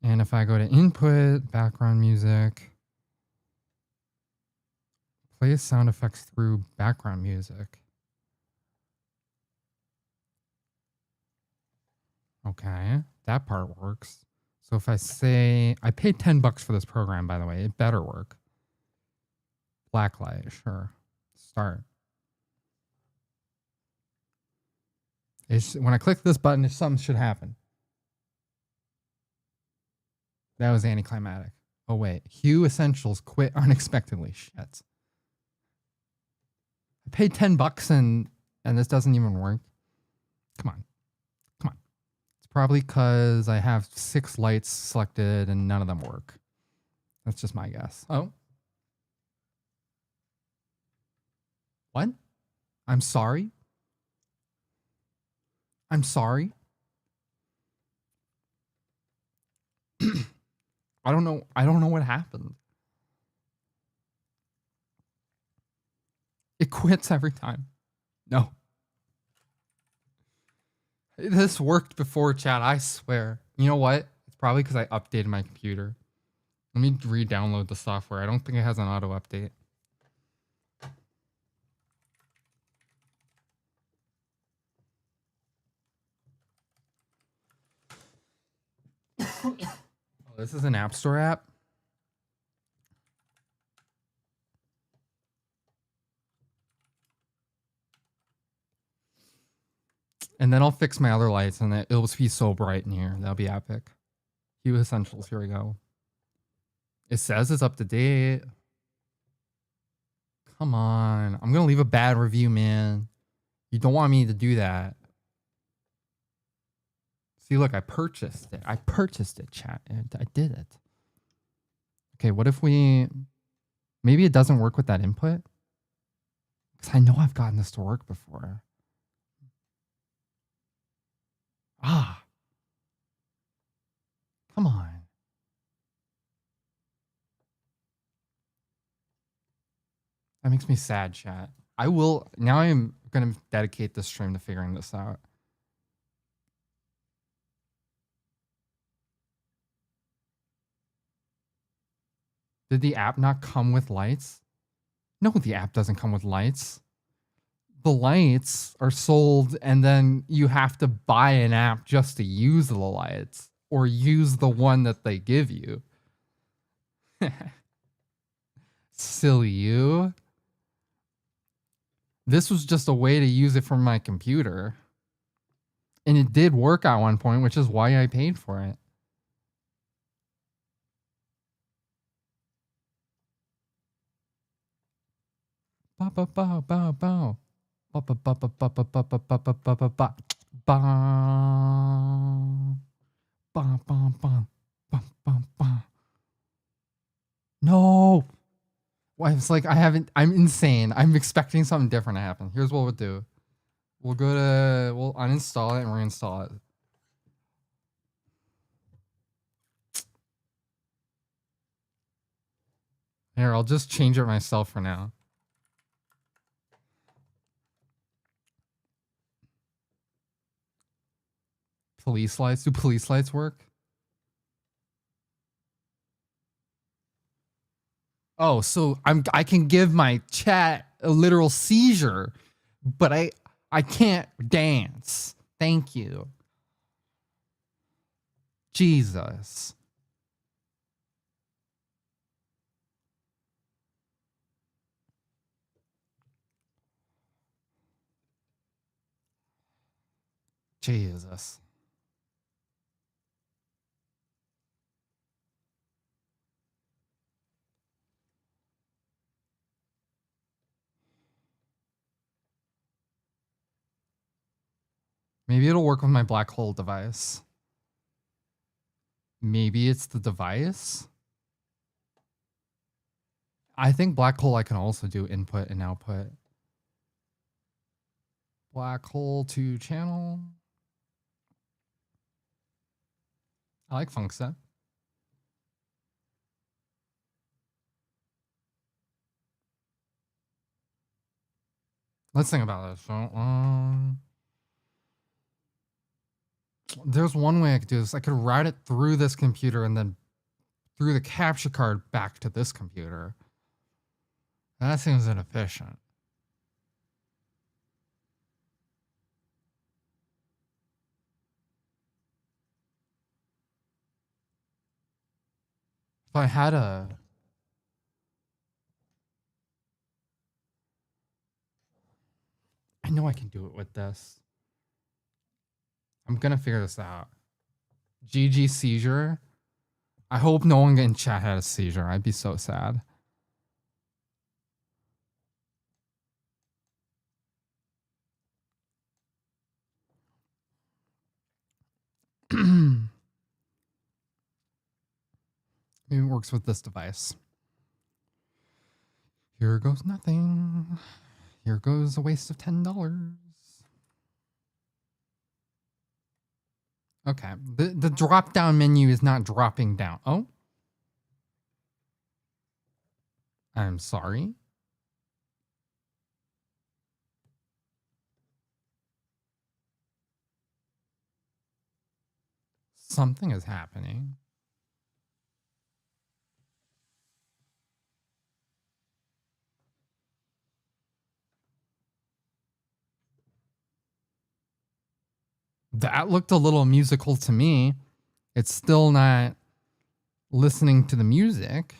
And if I go to input, background music, play sound effects through background music. Okay, that part works. So if I say, I paid $10 for this program, by the way, it better work. Blacklight, sure. Start. When I click this button, something should happen. That was anticlimactic. Oh wait, Hue Essentials quit unexpectedly. Shit. I paid $10 and this doesn't even work. Come on. It's probably because I have 6 lights selected and none of them work. That's just my guess. Oh. What? I'm sorry? I'm sorry? I don't know what happened. It quits every time. No. This worked before, chat, I swear. You know what? It's probably because I updated my computer. Let me re-download the software. I don't think it has an auto update. Oh, this is an App Store app? And then I'll fix my other lights and it'll be so bright in here. That'll be epic. Hue Essentials, here we go. It says it's up to date. Come on. I'm going to leave a bad review, man. You don't want me to do that. See, look, I purchased it. I purchased it, chat. I did it. Okay, what if we... Maybe it doesn't work with that input? Because I know I've gotten this to work before. Ah. Come on. That makes me sad, chat. I will... Now I'm going to dedicate this stream to figuring this out. Did the app not come with lights? No, the app doesn't come with lights. The lights are sold and then you have to buy an app just to use the lights or use the one that they give you. Silly you. This was just a way to use it from my computer. And it did work at one point, which is why I paid for it. Bow, bow, bow, bow, bow. Bow, bow, bow, bow, bow, bow, bow, bow, bow, bow, bow, bow, bow. Bum, bum, bum, bum, bum, bum. No. Well, it's like I'm insane. I'm expecting something different to happen. Here's what we'll do. We'll uninstall it and reinstall it. Here, I'll just change it myself for now. Police lights? Do police lights work? Oh, so I can give my chat a literal seizure, but I can't dance. Thank you. Jesus. Jesus. Maybe it'll work with my black hole device. Maybe it's the device. I think black hole I can also do input and output. Black hole to channel. I like Funkset. Let's think about this. So, there's one way I could do this. I could route it through this computer and then through the capture card back to this computer. That seems inefficient. If I had a... I know I can do it with this. I'm gonna figure this out. GG seizure. I hope no one in chat had a seizure. I'd be so sad. Maybe it works with this device. Here goes nothing. Here goes a waste of $10. Okay, the drop down menu is not dropping down. Oh, I'm sorry. Something is happening. That looked a little musical to me. It's still not listening to the music.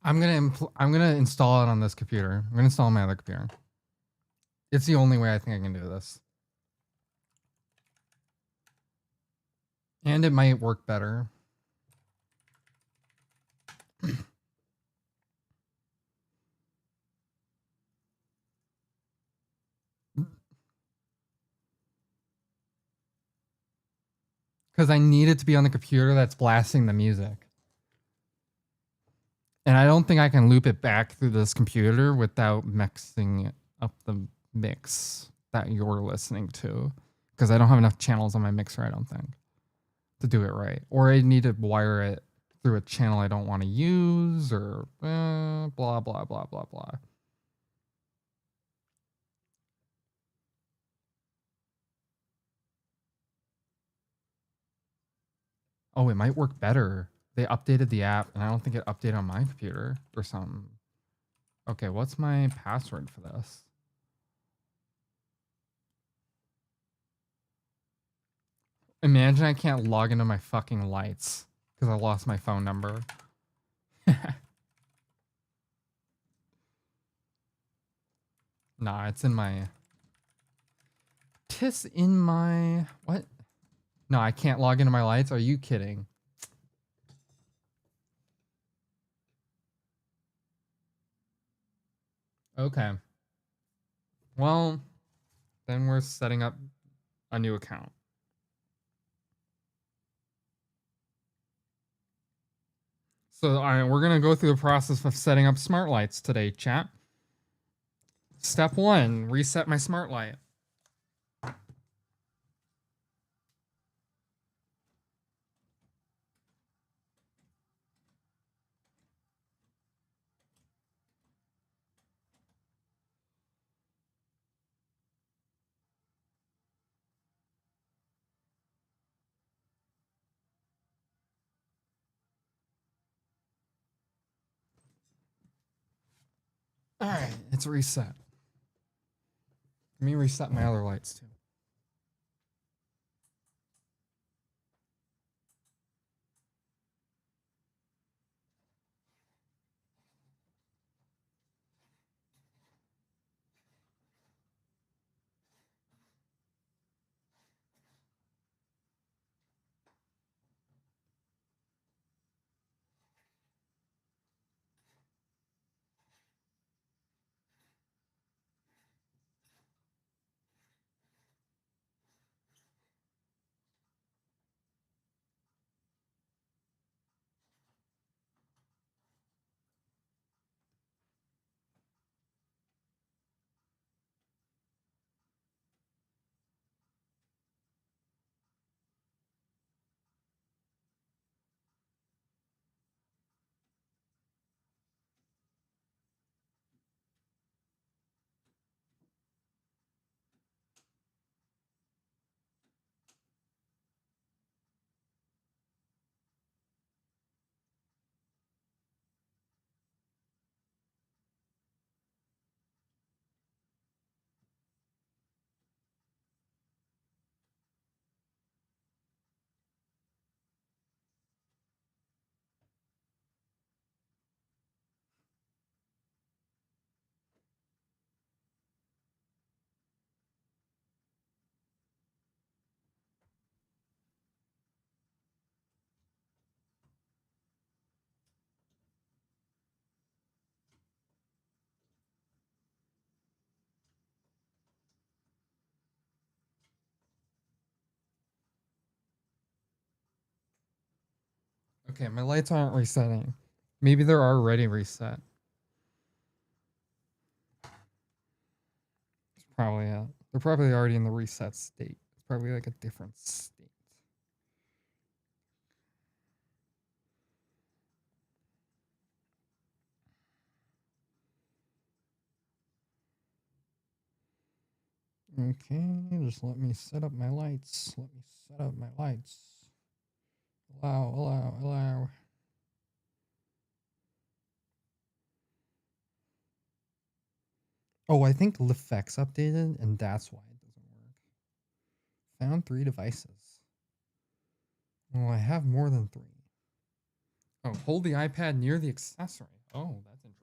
I'm gonna install it on this computer. I'm gonna install it on my other computer. It's the only way I think I can do this. And it might work better. Because I need it to be on the computer that's blasting the music. And I don't think I can loop it back through this computer without mixing up the mix that you're listening to. Because I don't have enough channels on my mixer, I don't think, to do it right. Or I need to wire it through a channel I don't want to use, or blah, blah, blah, blah, blah. Oh, it might work better. They updated the app, and I don't think it updated on my computer or something. Okay, what's my password for this? Imagine I can't log into my fucking lights because I lost my phone number. Nah, it's in my... Tis in my... What? No, I can't log into my lights? Are you kidding? Okay. Well, then we're setting up a new account. So we're going to go through the process of setting up smart lights today, chat. Step 1, reset my smart light. All right, it's reset. Let me reset my other lights too. Okay, my lights aren't resetting. Maybe they're already reset. It's probably they're probably already in the reset state. It's probably like a different state. Okay, just let me set up my lights. Let me set up my lights. Allow. Oh, I think Lifex updated, and that's why it doesn't work. Found 3 devices. Oh, I have more than 3. Oh, hold the iPad near the accessory. Oh, that's interesting.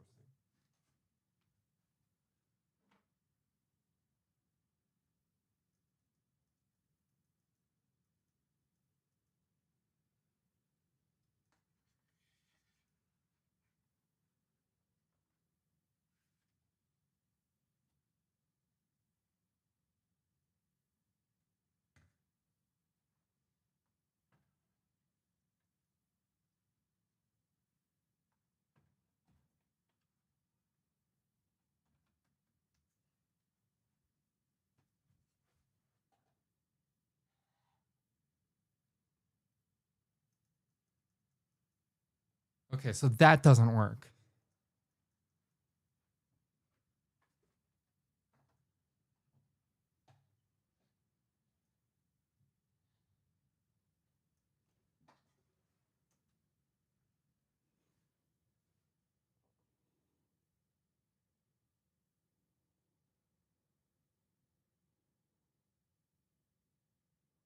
Okay, so that doesn't work.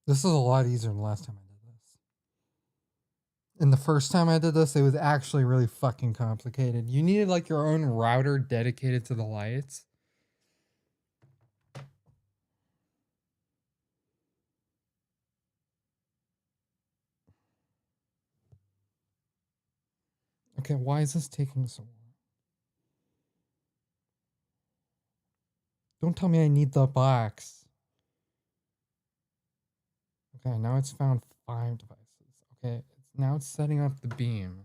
This is a lot easier than the last time I did this. And the first time I did this, it was actually really fucking complicated. You needed like your own router dedicated to the lights. Okay, why is this taking so long? Don't tell me I need the box. Okay, now it's found 5 devices. Okay, now it's setting up the beam.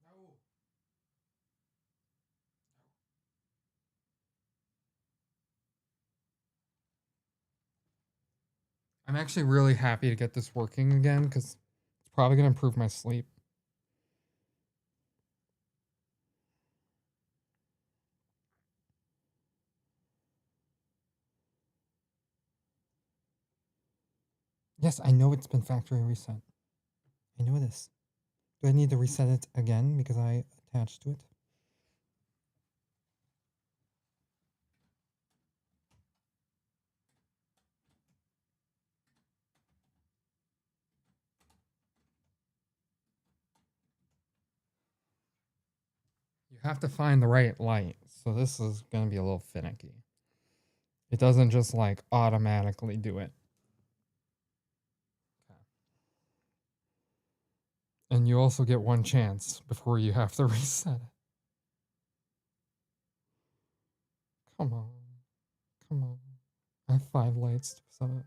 No. I'm actually really happy to get this working again because it's probably going to improve my sleep. Yes, I know it's been factory reset. I know this. Do I need to reset it again because I attached to it? You have to find the right light. So this is going to be a little finicky. It doesn't just like automatically do it. Okay. And you also get one chance before you have to reset it. Come on. Come on. I have 5 lights to set up.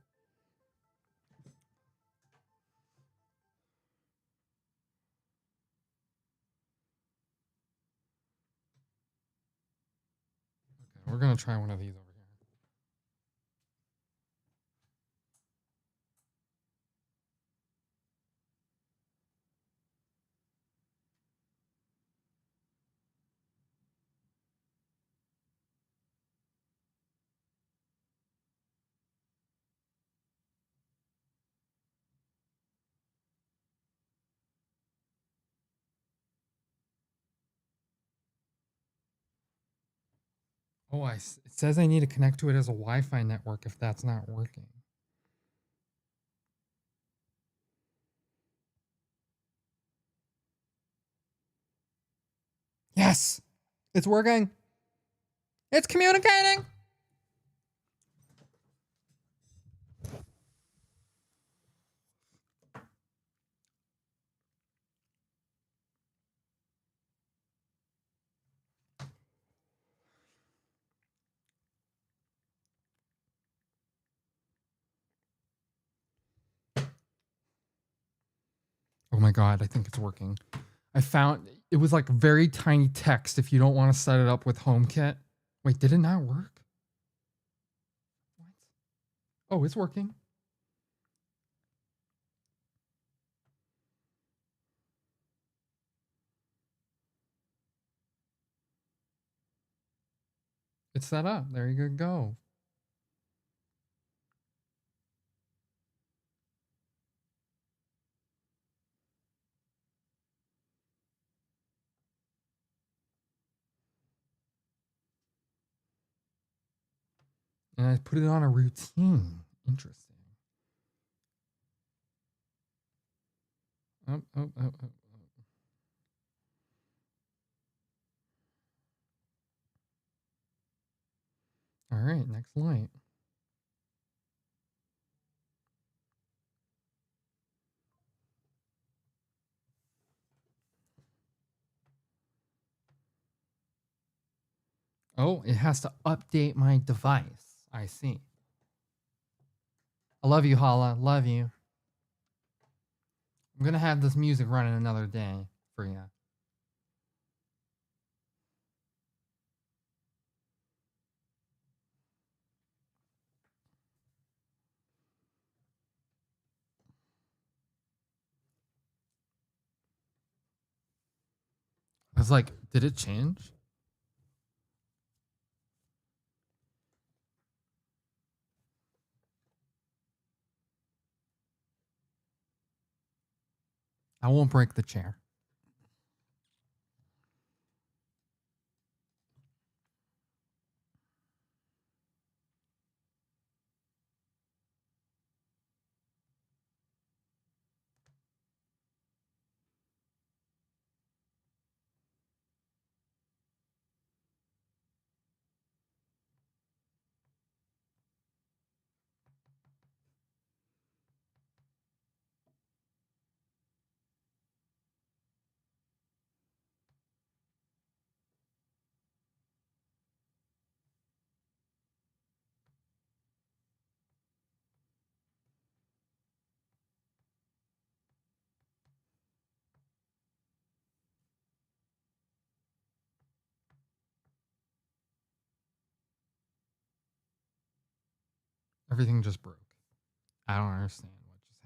Okay, we're going to try one of these over here. Oh, it says I need to connect to it as a Wi-Fi network if that's not working. Yes! It's working! It's communicating! Oh my god, I think it's working. I found it was like very tiny text if you don't want to set it up with HomeKit. Wait, did it not work? What? Oh, it's working. It's set up. There you go. And I put it on a routine. Interesting. Oh. All right, next light. Oh, it has to update my device. I see. I love you, Hala. Love you. I'm gonna have this music running another day for you. I was like, did it change? I won't break the chair. Everything just broke. I don't understand what just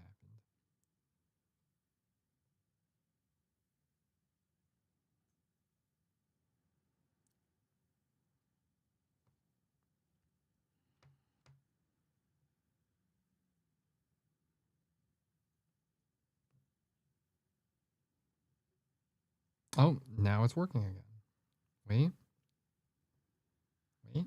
happened. Oh, now it's working again. Wait. Wait.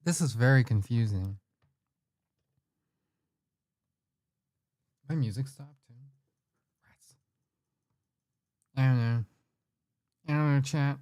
This is very confusing. My music stopped too. Rats. I don't know. I don't know, chat.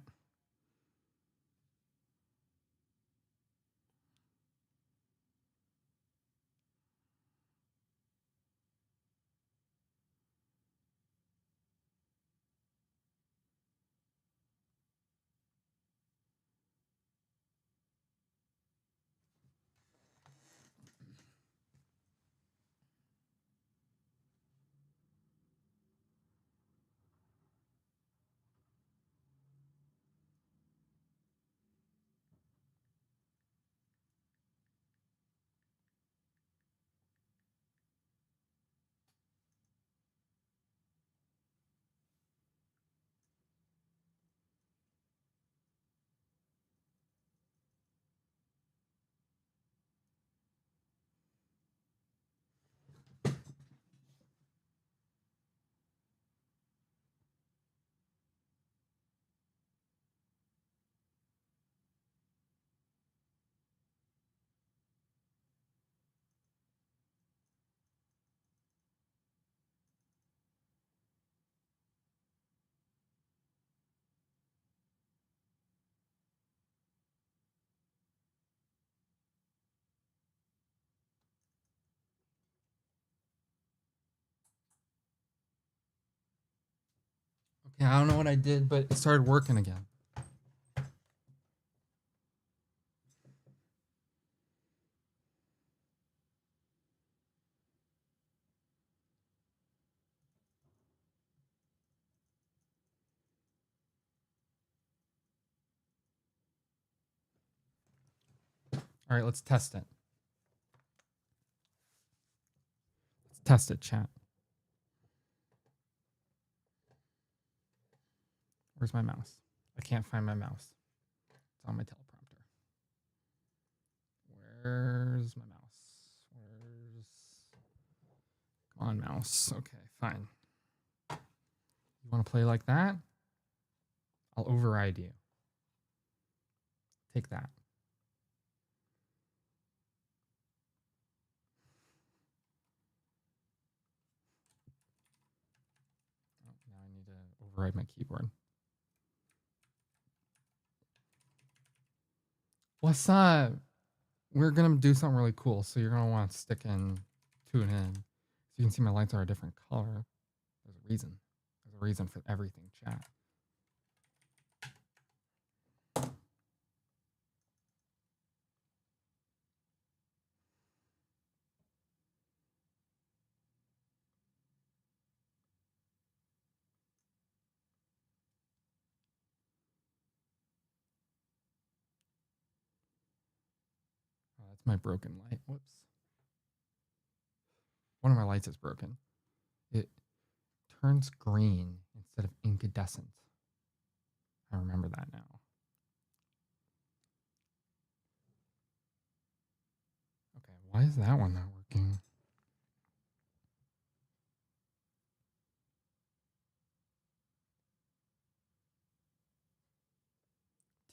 Okay, I don't know what I did, but it started working again. All right, let's test it. Let's test it, chat. Where's my mouse? I can't find my mouse. It's on my teleprompter. Where's my mouse? Where's... Come on, mouse. Okay, fine. You want to play like that? I'll override you. Take that. Oh, now I need to override my keyboard. What's up? we're gonna do something really cool, so you're gonna want to tune in. So you can see my lights are a different color. There's a reason. There's a reason for everything, chat. Oh, that's my broken light. Whoops. One of my lights is broken. It turns green instead of incandescent. I remember that now. Okay, why is that one not working?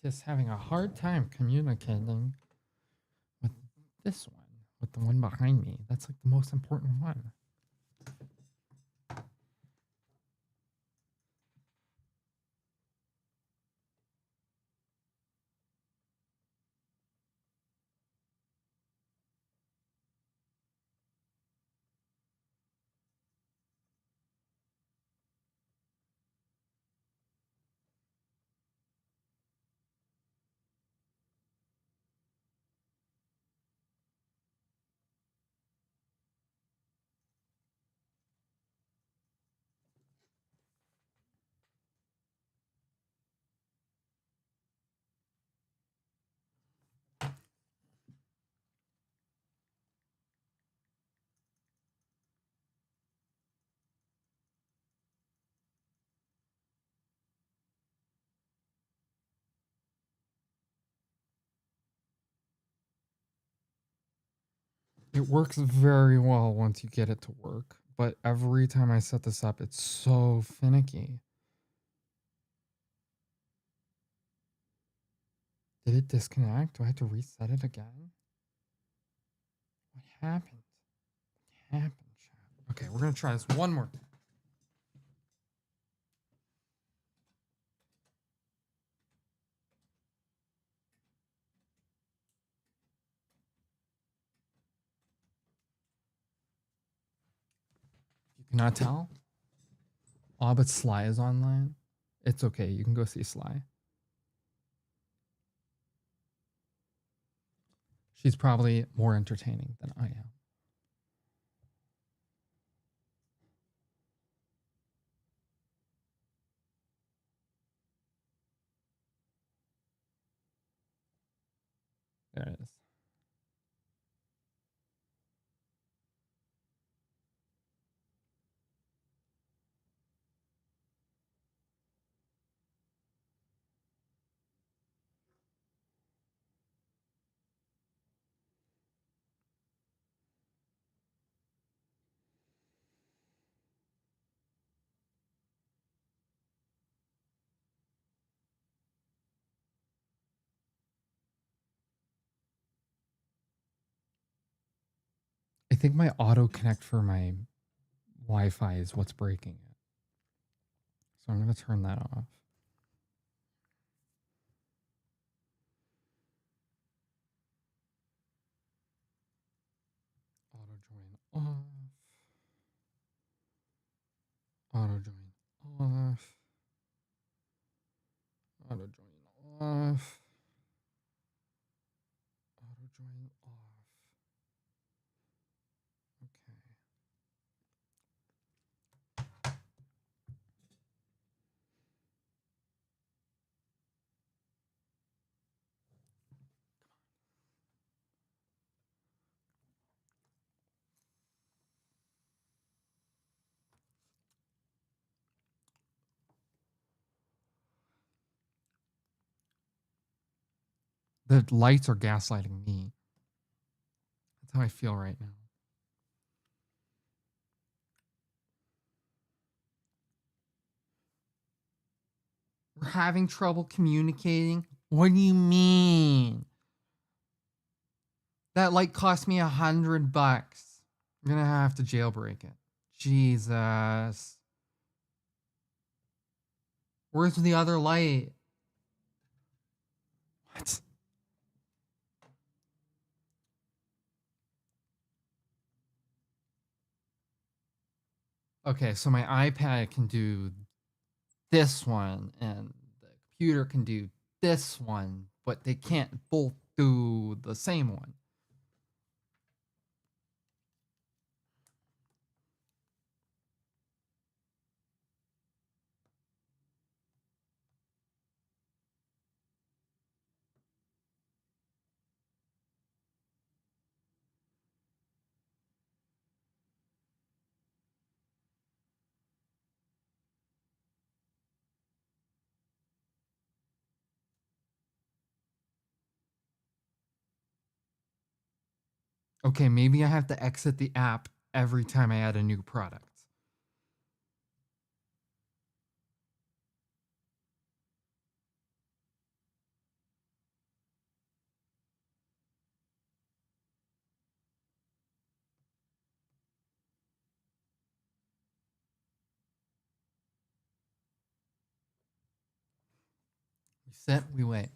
Just having a hard time communicating with this one, with the one behind me. That's like the most important one. It works very well once you get it to work, but every time I set this up, it's so finicky. Did it disconnect? Do I have to reset it again? What happened? What happened, chat? Okay, we're gonna try this one more time. You cannot tell? Oh, but Sly is online. It's okay. You can go see Sly. She's probably more entertaining than I am. There it is. I think my auto connect for my Wi-Fi is what's breaking it. So I'm gonna turn that off. Auto join off. Auto join off. Auto join off. Auto join off. Okay. The lights are gaslighting me. That's how I feel right now. We're having trouble communicating? What do you mean? That light cost me $100. I'm gonna have to jailbreak it. Jesus. Where's the other light? What? Okay, so my iPad can do this one, and the computer can do this one, but they can't both do the same one. Okay, maybe I have to exit the app every time I add a new product. We sit, we wait.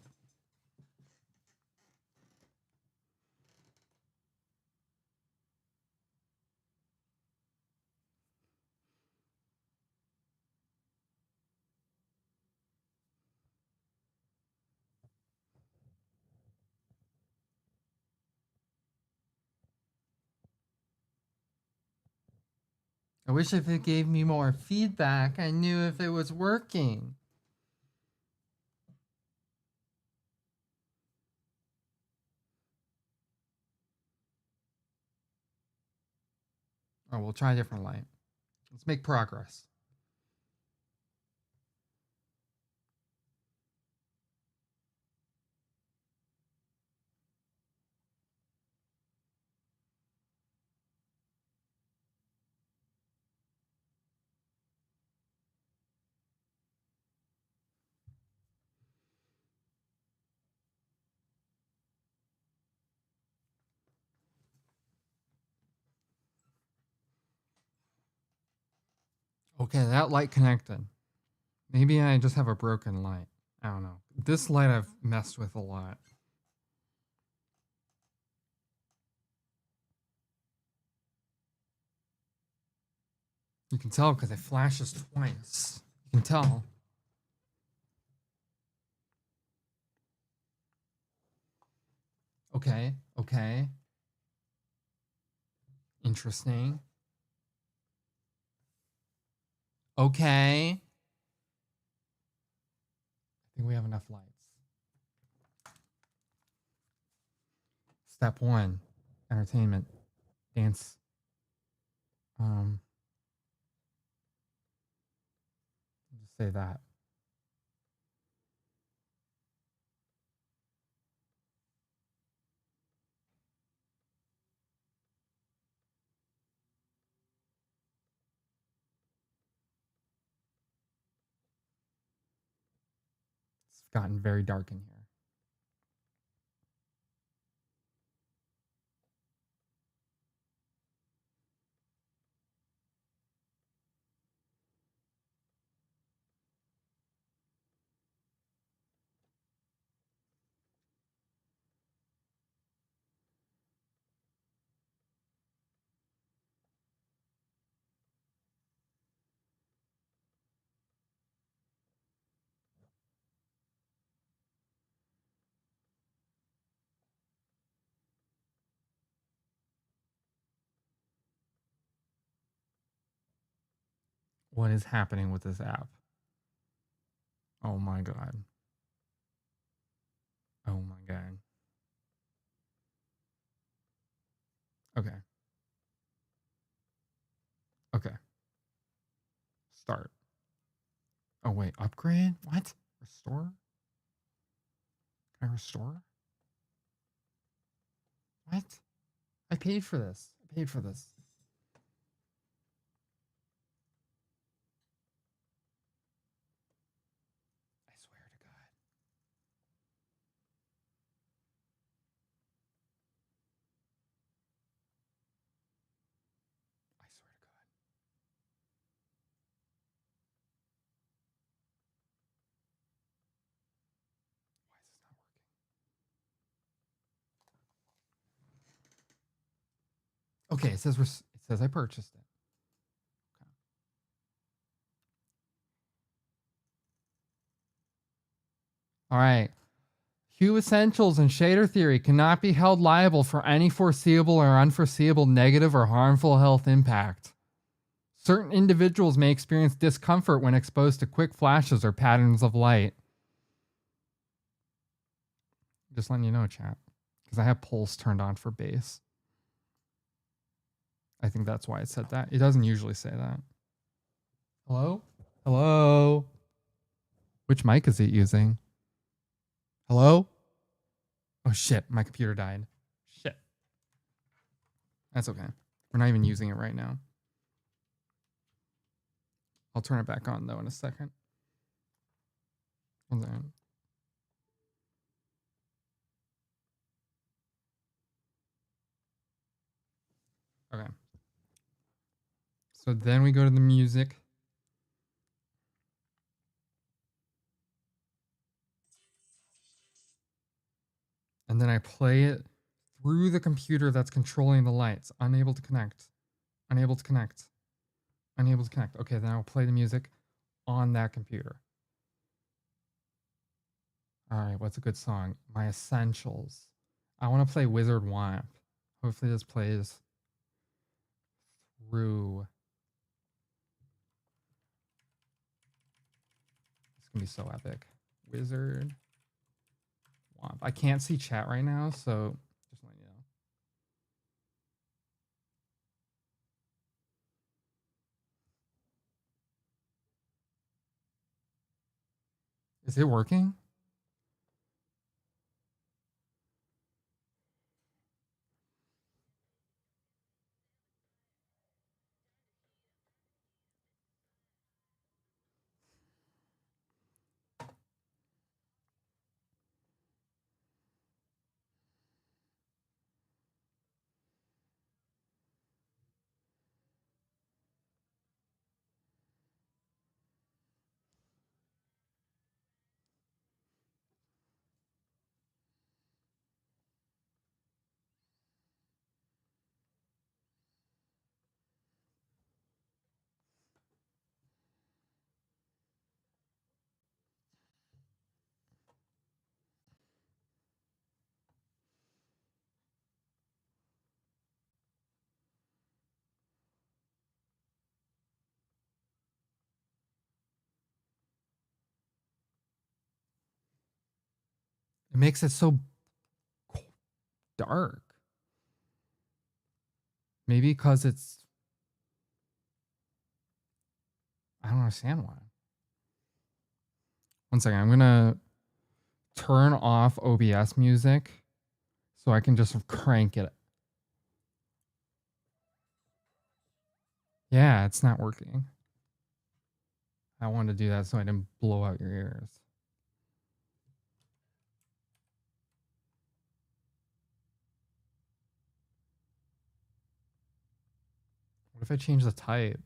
I wish if it gave me more feedback, I knew if it was working. Oh, we'll try a different light. Let's make progress. Okay, that light connected. Maybe I just have a broken light. I don't know. This light I've messed with a lot. You can tell because it flashes twice. You can tell. Okay, okay. Interesting. Okay. I think we have enough lights. Step one, entertainment, dance. Just say that. It's gotten very dark in here. What is happening with this app? Oh my god. Oh my god. Okay. Okay. Start. Oh wait, upgrade? What? Restore? Can I restore? What? I paid for this. I paid for this. I swear to God. I swear to God. Why is this not working? Okay, it says I purchased it. Okay. All right. Hue essentials and shader theory cannot be held liable for any foreseeable or unforeseeable negative or harmful health impact. Certain individuals may experience discomfort when exposed to quick flashes or patterns of light. Just letting you know, chat. Because I have pulse turned on for bass. I think that's why it said that. It doesn't usually say that. Hello? Hello? Which mic is it using? Hello? Oh shit, my computer died. Shit. That's okay. We're not even using it right now. I'll turn it back on though in a second. One second. Okay. So then we go to the music. And then I play it through the computer that's controlling the lights. Unable to connect. Unable to connect. Unable to connect. Okay, then I'll play the music on that computer. All right, what's a good song? My Essentials. I want to play Wizard Wamp. Hopefully this plays through. It's going to be so epic. Wizard Wamp. I can't see chat right now, so just letting you know. Is it working? It makes it so dark. Maybe because it's. I don't understand why. One second. I'm going to turn off OBS music so I can just crank it. Yeah, it's not working. I wanted to do that so I didn't blow out your ears. What if I change the type?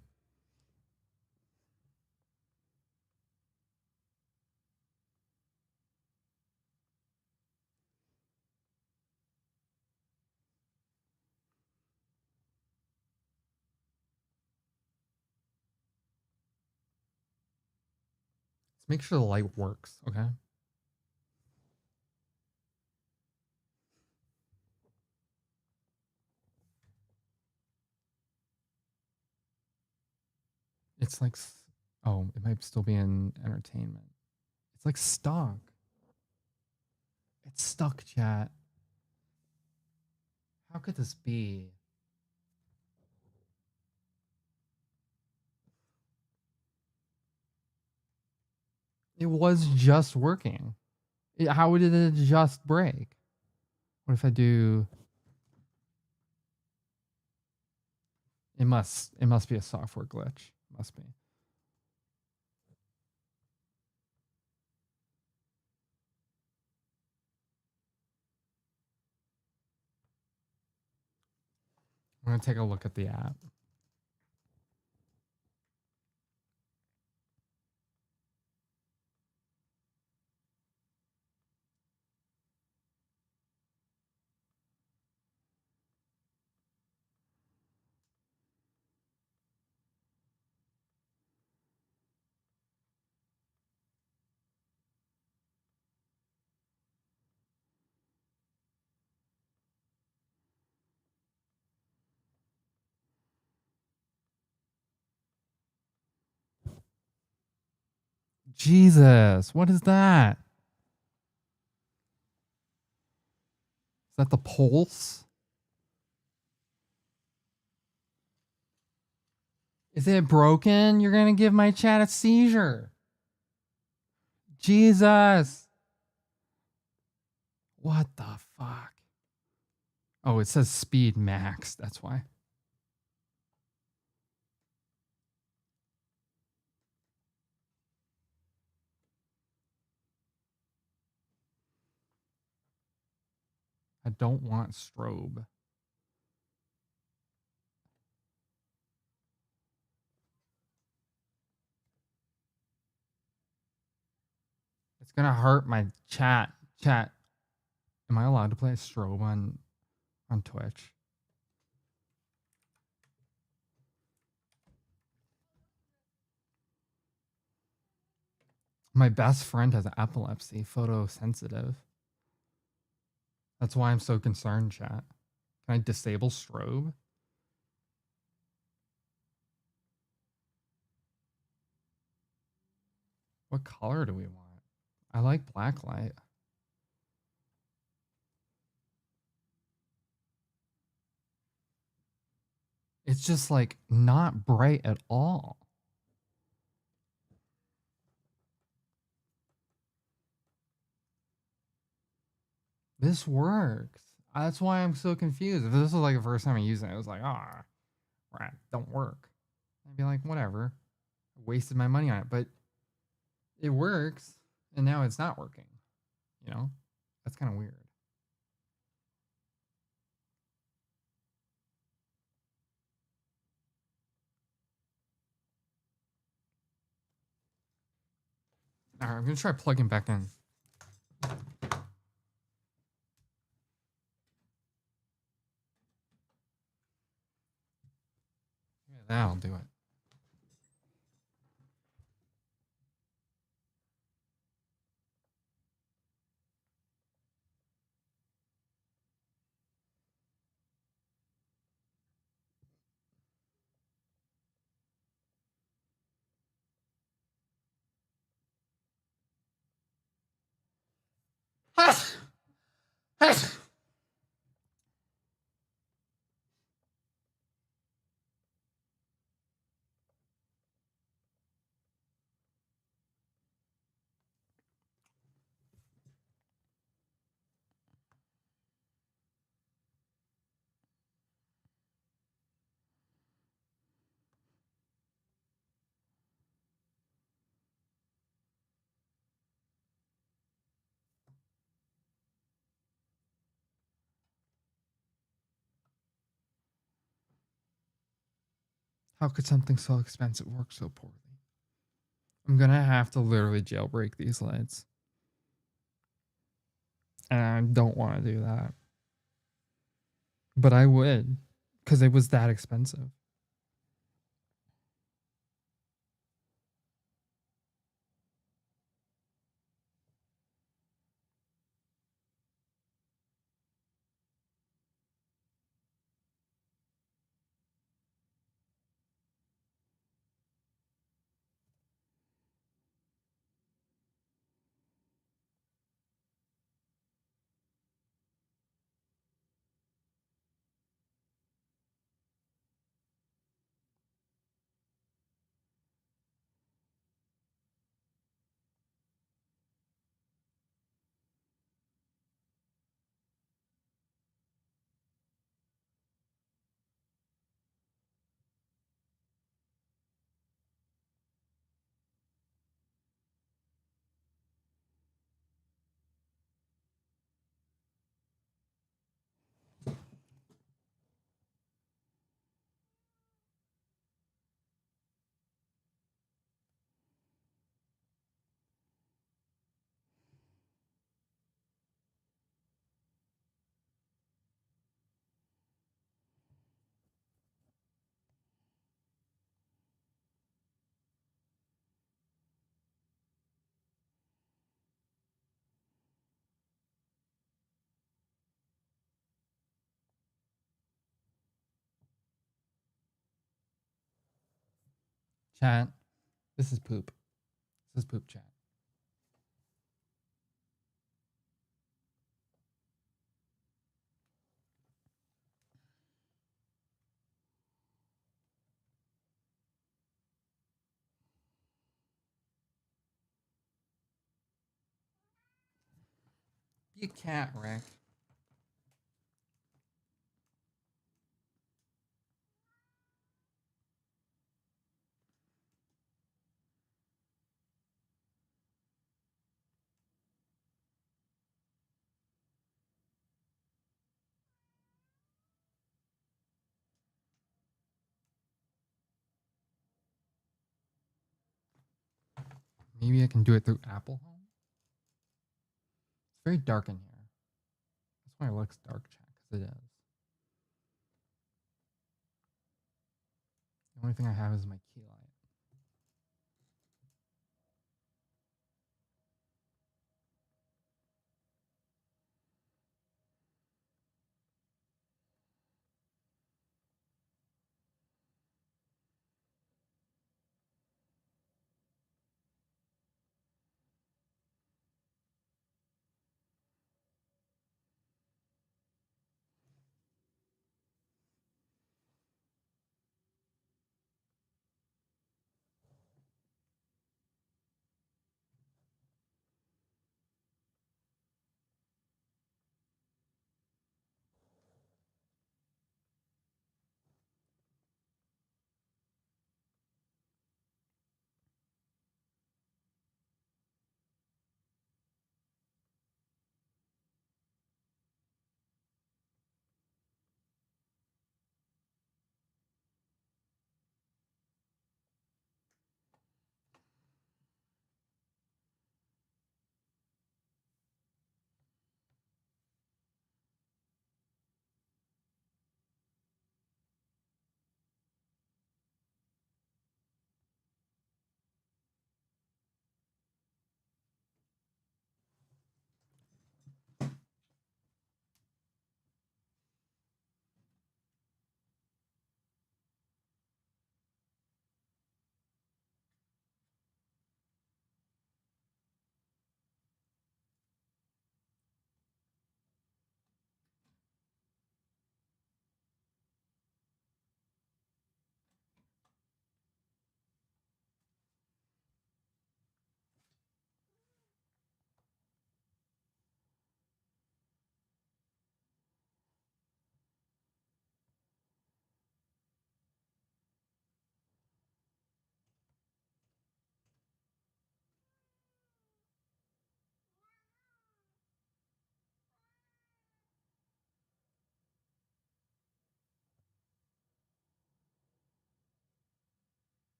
Let's make sure the light works, okay? It's like, oh, it might still be in entertainment. It's like stuck. It's stuck, chat. How could this be? It was just working. How did it just break? What if I do? It must be a software glitch. It must be. I'm gonna take a look at the app. Jesus, what is that? Is that the pulse? Is it broken? You're gonna give my chat a seizure. Jesus. What the fuck? Oh, it says speed max. That's why. I don't want strobe. It's gonna hurt my chat. Chat. Am I allowed to play strobe on Twitch? My best friend has epilepsy, photosensitive. That's why I'm so concerned, chat. Can I disable strobe? What color do we want? I like black light. It's just like not bright at all. This works. That's why I'm so confused. If this was like the first time I used it, I was like, rat, don't work. I'd be like, whatever. I wasted my money on it, but it works, and now it's not working. You know? That's kind of weird. All right, I'm gonna try plugging back in. Yeah, that'll do it. How could something so expensive work so poorly? I'm gonna have to literally jailbreak these lights. And I don't want to do that. But I would, because it was that expensive. Chat, this is poop. This is poop chat. Be a cat, Rick. Maybe I can do it through Apple Home. It's very dark in here. That's why it looks dark, chat, because it is. The only thing I have is my key light.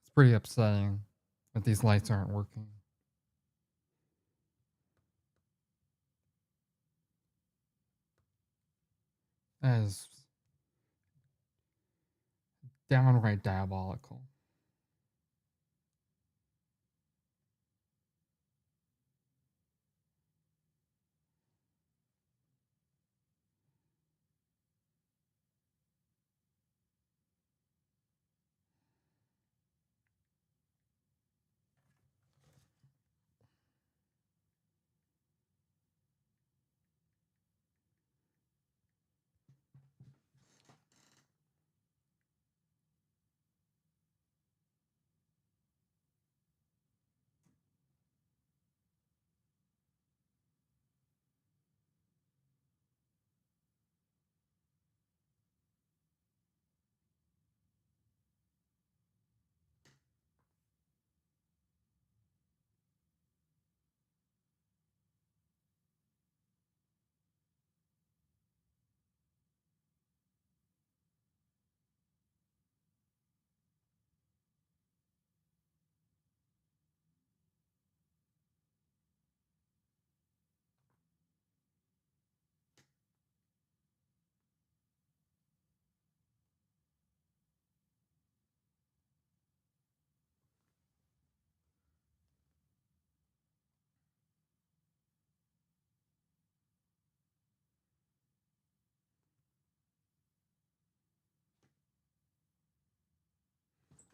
It's pretty upsetting that these lights aren't working. That is downright diabolical.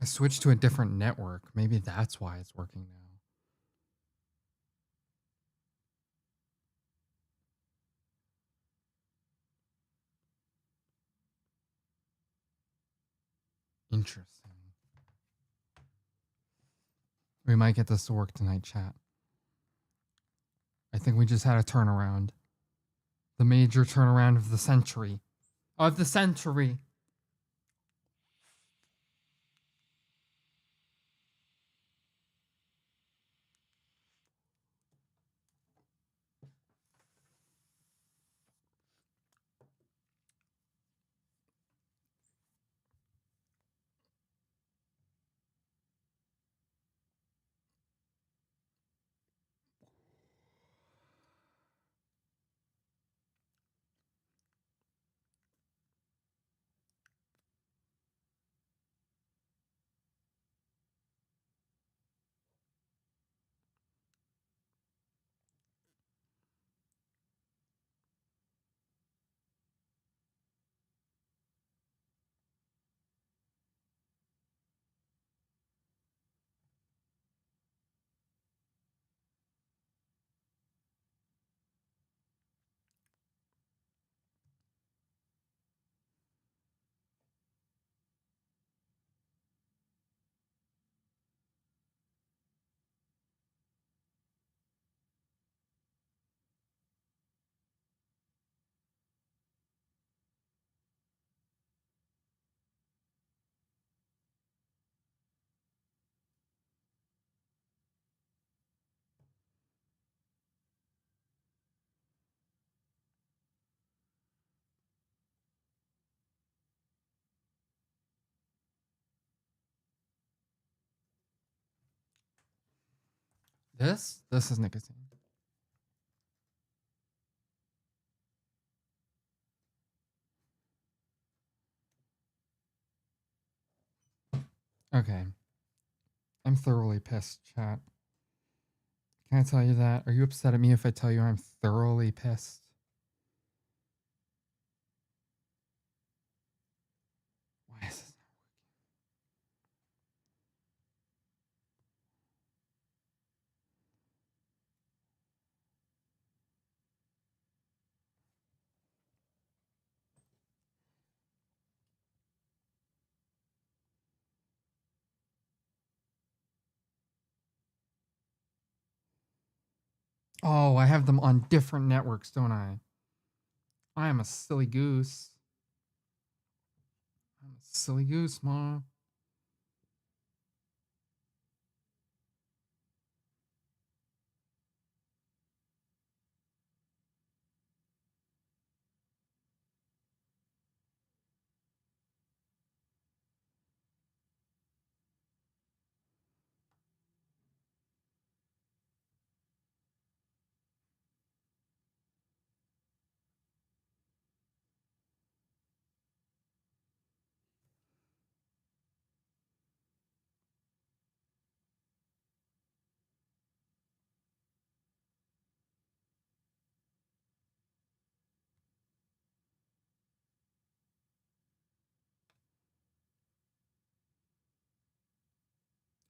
I switched to a different network. Maybe that's why it's working now. Interesting. We might get this to work tonight, chat. I think we just had a turnaround. The major turnaround of the century. Of the century. This is nicotine. Okay. I'm thoroughly pissed, chat. Can I tell you that? Are you upset at me if I tell you I'm thoroughly pissed? Why is this? Oh, I have them on different networks, don't I? I am a silly goose. I'm a silly goose, Mom.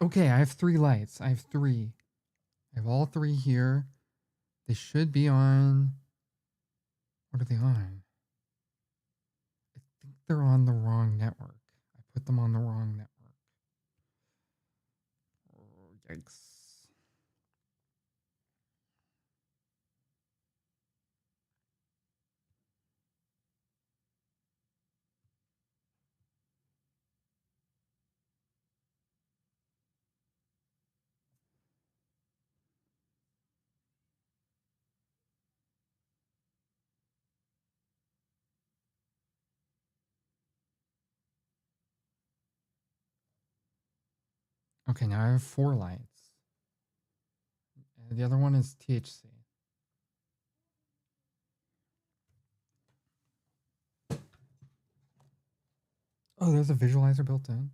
Okay, I have 3 lights. I have 3. I have all 3 here. They should be on. What are they on? I think they're on the wrong network. I put them on the wrong network. Oh, yikes. Okay, now I have 4 lights. And the other one is THC. Oh, there's a visualizer built in.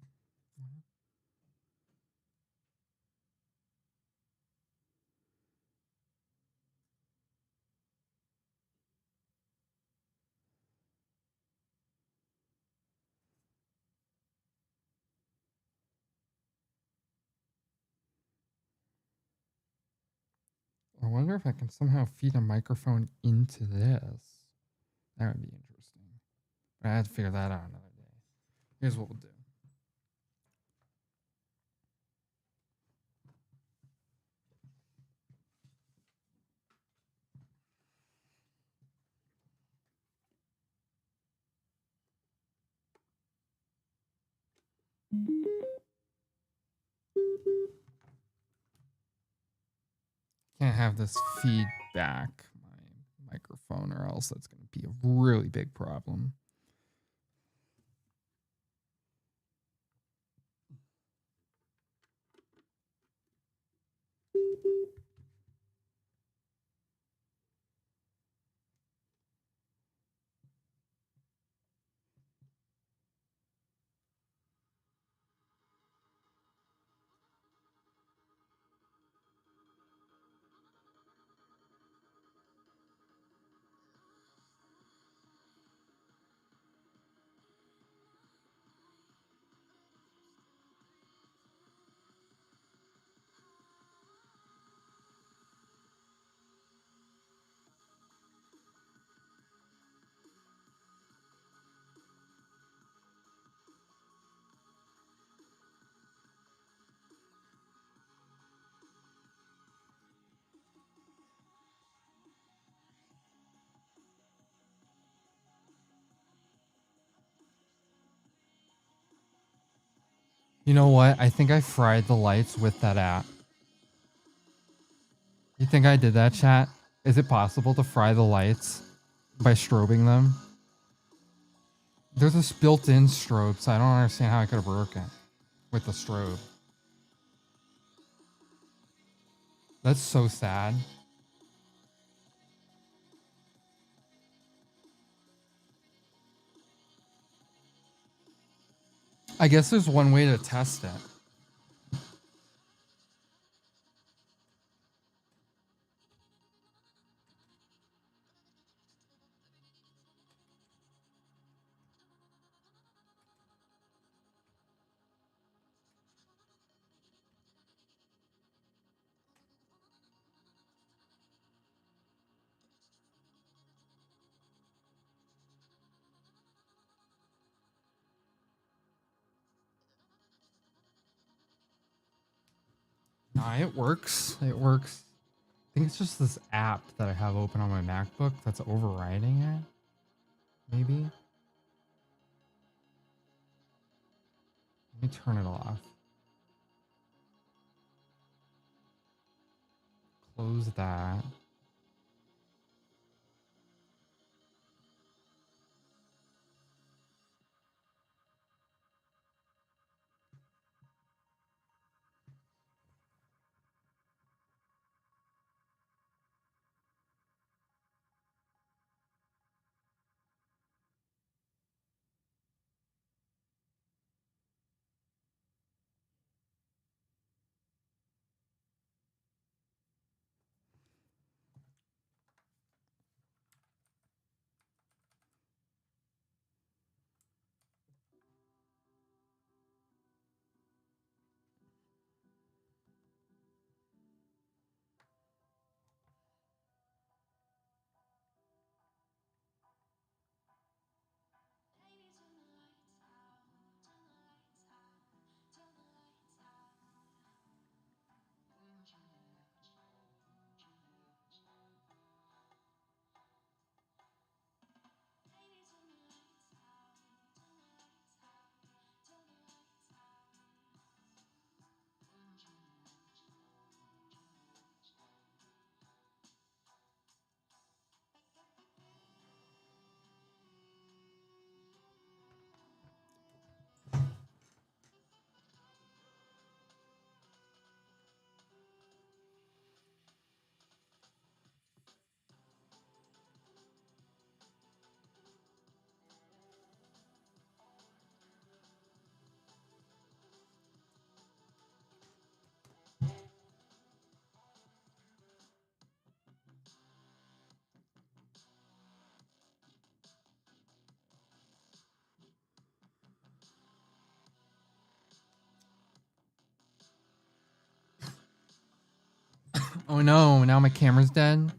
I wonder if I can somehow feed a microphone into this. That would be interesting. But I have to figure that out another day. Here's what we'll do. Can't have this feedback my microphone, or else that's going to be a really big problem. You know what? I think I fried the lights with that app. You think I did that, chat? Is it possible to fry the lights by strobing them? There's this built-in strobe, so I don't understand how I could have broken it with the strobe. That's so sad. I guess there's one way to test it. Nah, it works. It works. I think it's just this app that I have open on my MacBook that's overriding it. Maybe. Let me turn it off. Close that. Oh no, now my camera's dead.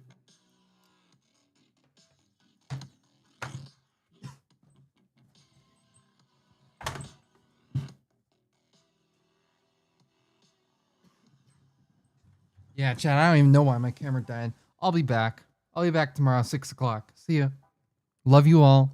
Yeah, Chad, I don't even know why my camera died. I'll be back. I'll be back tomorrow, 6 o'clock. See ya. Love you all.